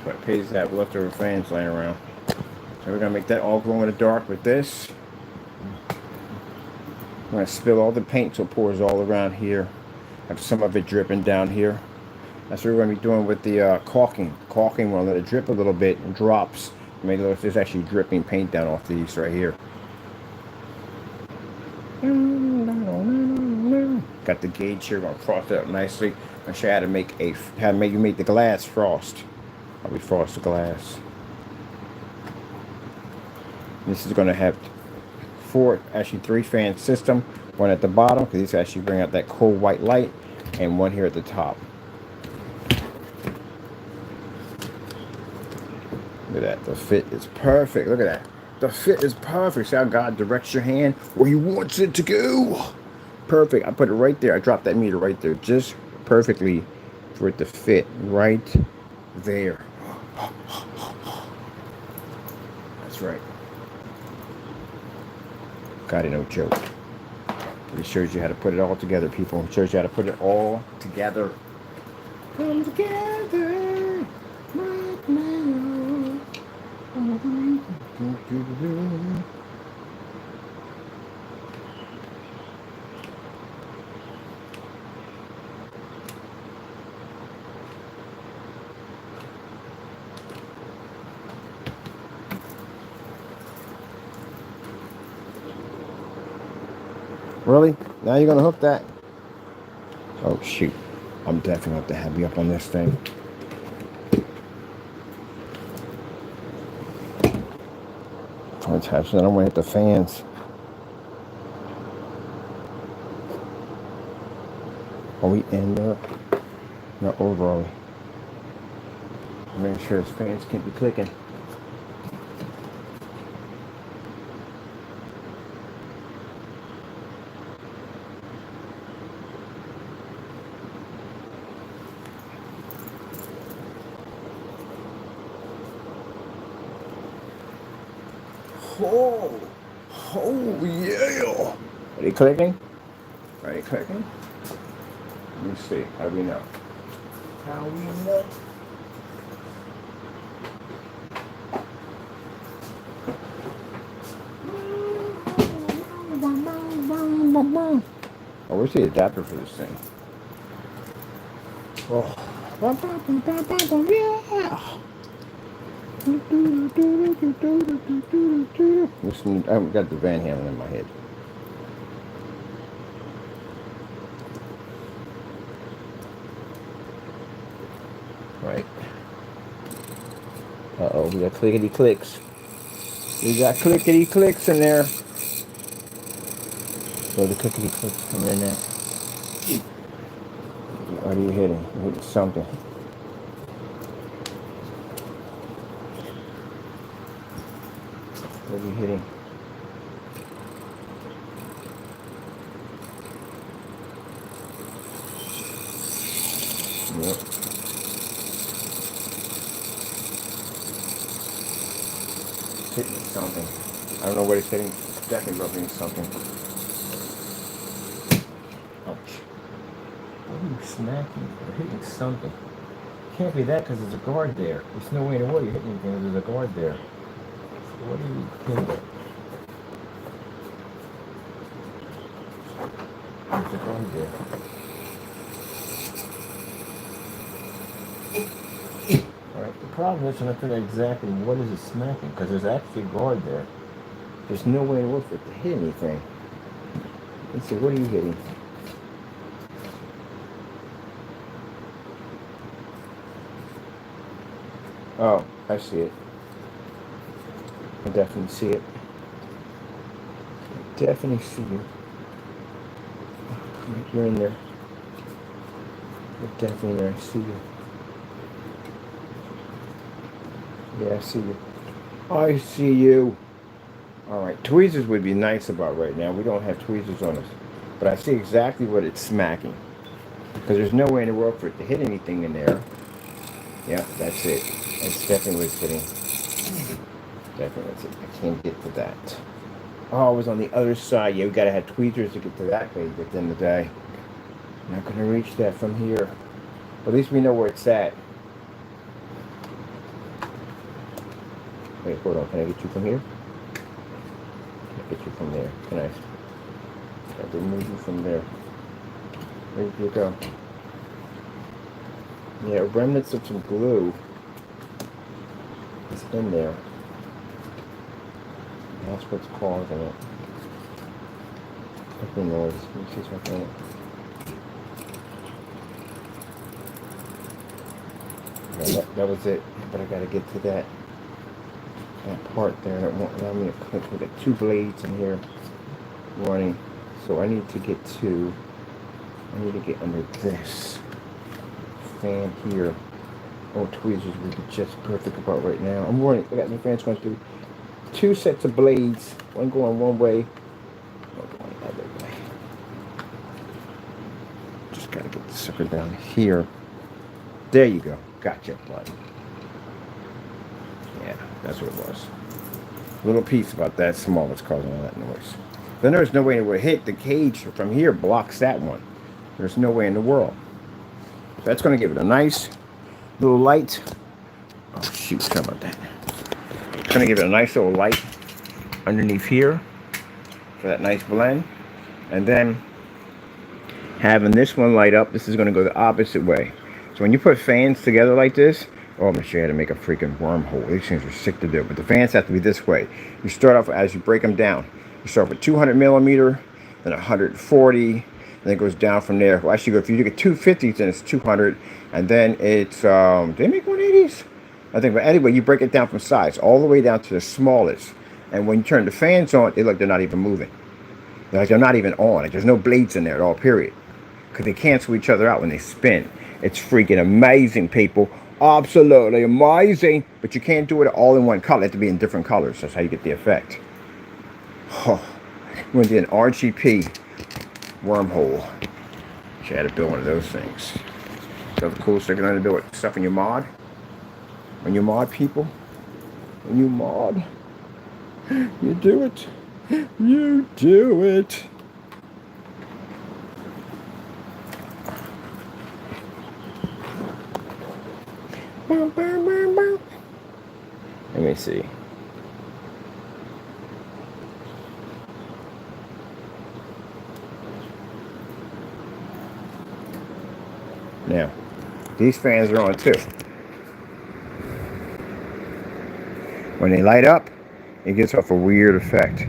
So it pays to have leftover fans laying around. So we're gonna make that all glow in the dark with this. I'm gonna spill all the paint so it pours all around here. Have some of it dripping down here. That's what we're gonna be doing with the caulking. Caulking, we're gonna let it drip a little bit and drops. Make it look like there's actually dripping paint down off these right here. Got the gauge here. Gonna frost it up nicely. I'll show you how to make the glass frost. How we frost the glass. This is gonna have three fan system. One at the bottom because these actually bring out that cold white light, and one here at the top. Look at that. The fit is perfect. Look at that. The fit is perfect. See how God directs your hand where He wants it to go. Perfect. I put it right there. I dropped that meter right there, just perfectly for it to fit right there. That's right. God, no joke. It shows you how to put it all together, people. It shows you how to put it all together. Come together right now. Really? Now you're gonna hook that? Oh shoot. I'm definitely going to have you up on this thing. What's happening? I don't want to hit the fans. Are we in there? No, over are we? Make sure his fans can't be clicking. Oh yeah! Are they clicking? Are they clicking? Let me see. How do we know? How we know? Oh, where's the adapter for this thing? Oh. Yeah. Listen, I haven't got the Van Halen in my head. Right. Uh-oh, we got clickety clicks. We got clickety clicks in there. So the clickety clicks come in there. What are you hitting? You're hitting something. What are you hitting? Yep. It's hitting something. I don't know what it's hitting. It's definitely rubbing something. Ouch. What are you smacking? You're hitting something. Can't be that because there's a guard there. There's no way in the world you're hitting anything because there's a guard there. So what are you hitting? There's a guard there. Alright, the problem is I'm not figuring exactly what is it smacking because there's actually a guard there. There's no way in the world for it to hit anything. Let's see, what are you hitting? Oh, I see it. I definitely see it. I definitely see you. You're in there. You're definitely in there. I see you. Yeah, I see you. I see you. Alright, tweezers would be nice about right now. We don't have tweezers on us. But I see exactly what it's smacking. Because there's no way in the world for it to hit anything in there. Yeah, that's it. That's definitely what it's hitting. Definitely that's it. I can't get to that. Oh, it was on the other side. Yeah, we gotta have tweezers to get to that page at the end of the day. Not gonna reach that from here. But at least we know where it's at. Wait, hold on. Can I get you from here? Can I get you from there? Can I remove you from there? Where did you go? Yeah, remnants of some glue is in there. That's what's causing it. Making noise. Let me see something. Yeah, that was it. But I gotta get to that part there, and it won't allow me to click. We got 2 blades in here running, so I need to get under this fan here. Oh, tweezers would be just perfect about right now. I'm running. I got my fans going through 2 sets of blades. One going one way, one going the other way. Just gotta get the sucker down here. There you go. Gotcha, bud. Yeah, that's what it was. Little piece about that small that's causing all that noise. Then there's no way it would hit the cage from here, blocks that one. There's no way in the world. So that's going to give it a nice little light. Oh shoot, sorry about that. It's going to give it a nice little light underneath here for that nice blend. And then having this one light up, this is going to go the opposite way. So when you put fans together like this, oh, I'm going to show you how to make a freaking wormhole. These things are sick to do. But the fans have to be this way. You start off, as you break them down, you start with 200 millimeter, then 140, and then it goes down from there. Well, actually, if you get 250s, then it's 200, and then it's, do they make 180s? I think, but anyway, you break it down from size, all the way down to the smallest. And when you turn the fans on, they look, they're not even moving. Like they're not even on. Like there's no blades in there at all, period. Because they cancel each other out when they spin. It's freaking amazing, people. Absolutely amazing. But you can't do it all in one color. It has to be in different colors. That's how you get the effect. Oh, we're going to do an RGP wormhole. You had to build one of those things. So the coolest thing to do with stuff in your mod. When you mod people. When you mod. You do it. You do it. Let me see. Now, these fans are on too. When they light up, it gives off a weird effect.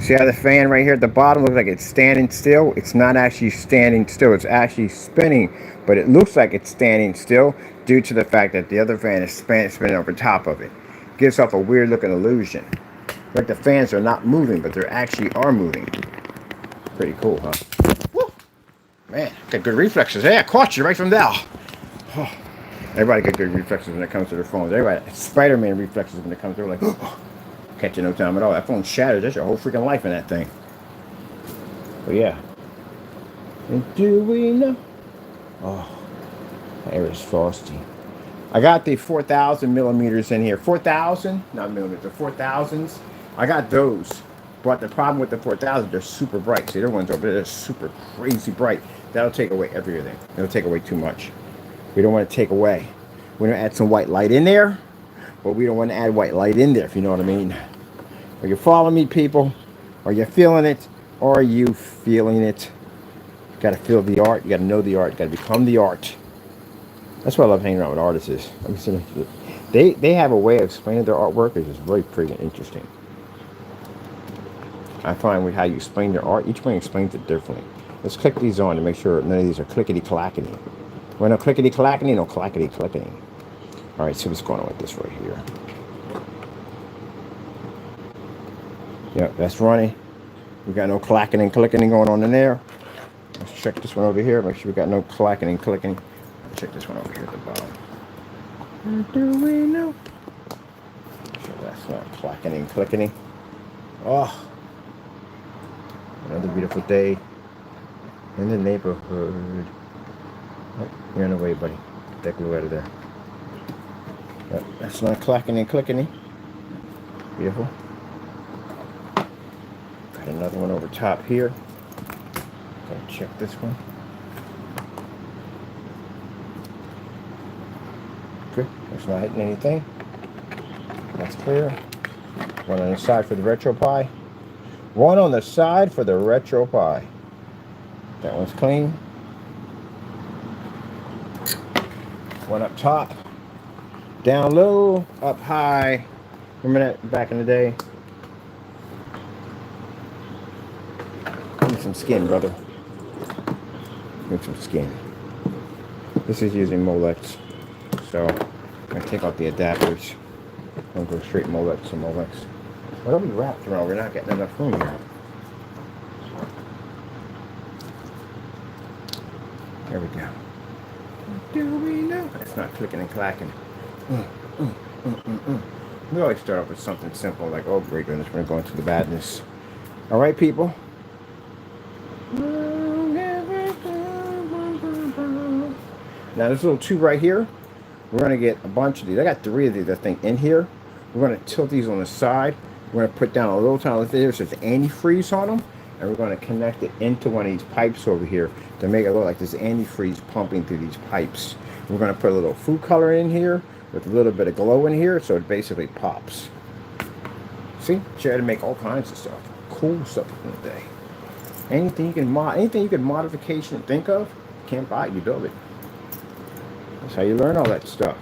See how the fan right here at the bottom looks like it's standing still? It's not actually standing still. It's actually spinning, but it looks like it's standing still due to the fact that the other fan is spinning over top of it. It gives off a weird looking illusion. Like the fans are not moving, but they actually are moving. Pretty cool, huh? Woo! Man, got good reflexes. Hey, I caught you right from there. Oh, everybody got good reflexes when it comes to their phones. Everybody, Spider-Man reflexes when it comes to their, like, catch you no time at all. That phone shattered. That's your whole freaking life in that thing. But yeah. And do we know? Oh, there is frosty. I got the 4,000 millimeters in here. 4,000, not millimeters, the 4,000s. I got those. But the problem with the 4,000, they're super bright. See, the ones over there, they're super crazy bright. That'll take away everything. It'll take away too much. We don't want to take away. We're going to add some white light in there. But we don't want to add white light in there, if you know what I mean. Are you following me, people? Are you feeling it? Or are you feeling it? You got to feel the art. You got to know the art. You got to become the art. That's why I love hanging around with artists. They have a way of explaining their artwork is just very freaking interesting. I find with how you explain their art, each one explains it differently. Let's click these on to make sure none of these are clickety-clackety. When no clickety-clackety, no clackety-clickety. All right, see what's going on with this right here. Yep, that's running. We got no clacking and clicking going on in there. Let's check this one over here. Make sure we got no clacking and clicking. Check this one over here at the bottom. Do we know? Sure that's not clacking and clicking. Oh, another beautiful day in the neighborhood. Oh, you're in the way, buddy. Get that glue out of there. Yep, that's not clacking and clicking. Beautiful. Got another one over top here. Gotta check this one. Okay, it's not hitting anything. That's clear. One on the side for the RetroPie. One on the side for the RetroPie. That one's clean. One up top. Down low. Up high. Remember that back in the day? Need some skin, brother. Need some skin. This is using Molex. So I'm going to take out the adapters. I'm going to go straight Molex to Molex. What are we wrapped around? We're not getting enough room here. There we go. Do we know? It's not clicking and clacking. We always start off with something simple like, oh great goodness, we're going to the badness. All right, people. Now this little tube right here, we're going to get a bunch of these. I got 3 of these, I think, in here. We're going to tilt these on the side. We're going to put down a little tiny there so it's antifreeze on them. And we're going to connect it into one of these pipes over here to make it look like there's antifreeze pumping through these pipes. We're going to put a little food color in here with a little bit of glow in here so it basically pops. See? She had to make all kinds of stuff. Cool stuff in the day. Anything you can modification think of, you can't buy it, you build it. That's how you learn all that stuff.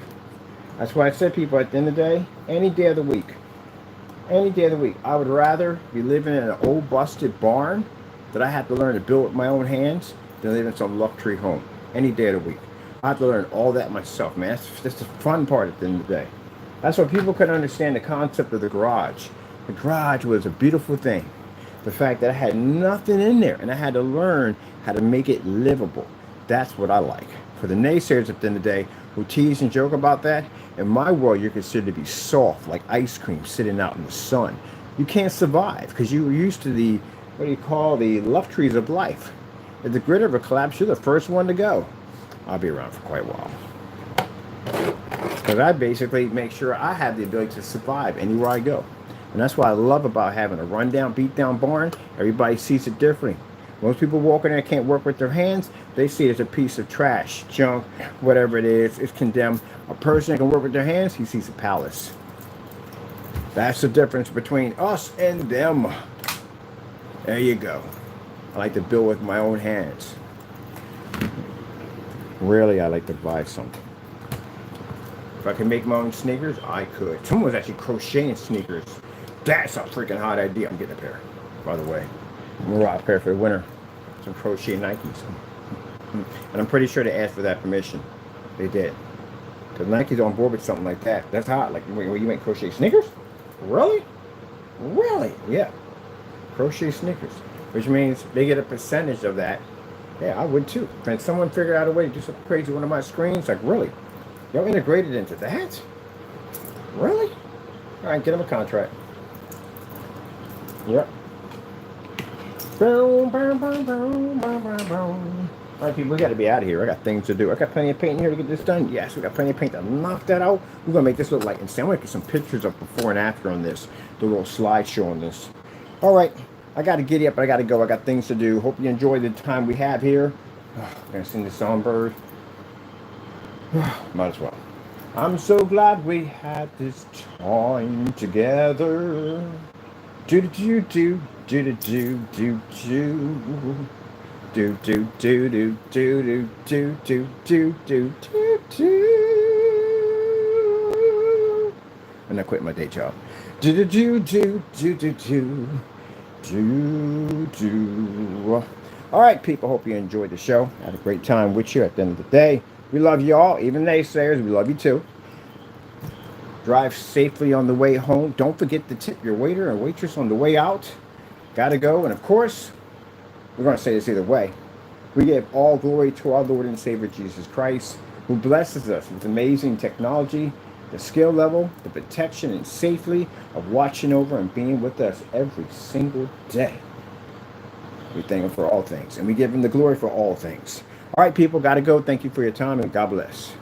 That's why I said, people, at the end of the day, any day of the week, I would rather be living in an old busted barn that I had to learn to build with my own hands than live in some luxury home. Any day of the week. I have to learn all that myself, man. That's the fun part at the end of the day. That's why people couldn't understand the concept of the garage. The garage was a beautiful thing. The fact that I had nothing in there and I had to learn how to make it livable. That's what I like. For the naysayers at the end of the day who tease and joke about that, in my world you're considered to be soft like ice cream sitting out in the sun. You can't survive because you were used to the, what do you call, the luxuries of life. If the grid ever collapses, you're the first one to go. I'll be around for quite a while. Because I basically make sure I have the ability to survive anywhere I go. And that's what I love about having a rundown, beat down barn. Everybody sees it differently. Most people walk in there can't work with their hands. They see it as a piece of trash, junk, whatever it is. It's condemned. A person that can work with their hands, he sees a palace. That's the difference between us and them. There you go. I like to build with my own hands. Rarely I like to buy something. If I could make my own sneakers, I could. Someone was actually crocheting sneakers. That's a freaking hot idea. I'm getting a pair, by the way. I'm gonna rock a pair for the winter. Some crochet Nikes. And I'm pretty sure they asked for that permission. They did. Because Nike's on board with something like that. That's hot. Like, wait, you make crochet sneakers? Really? Really? Yeah. Crochet sneakers. Which means they get a percentage of that. Yeah, I would too. And someone figured out a way to do something crazy on one of my screens. Like, really? Y'all integrated into that? Really? All right, get them a contract. Yep. All right, people, we got to be out of here. I got things to do. I got plenty of paint here to get this done. Yes, we got plenty of paint to knock that out. We're going to make this look like insane. I'm going to get some pictures of before and after on this. Do a little slideshow on this. All right, I got to giddy up. I got to go. I got things to do. Hope you enjoy the time we have here. I'm going to sing this songbird. Might as well. I'm so glad we had this time together. Do do do do do do do do do do do do do do do do do do. And I quit my day job. Do do do do do do do do. All right, people. Hope you enjoyed the show. Had a great time with you. At the end of the day, we love you all. Even naysayers, we love you too. Drive safely on the way home. Don't forget to tip your waiter and waitress on the way out. Gotta go. And of course, we're going to say this either way. We give all glory to our Lord and Savior Jesus Christ, who blesses us with amazing technology, the skill level, the protection and safety of watching over and being with us every single day. We thank him for all things, and we give him the glory for all things. All right, people, gotta go. Thank you for your time, and God bless.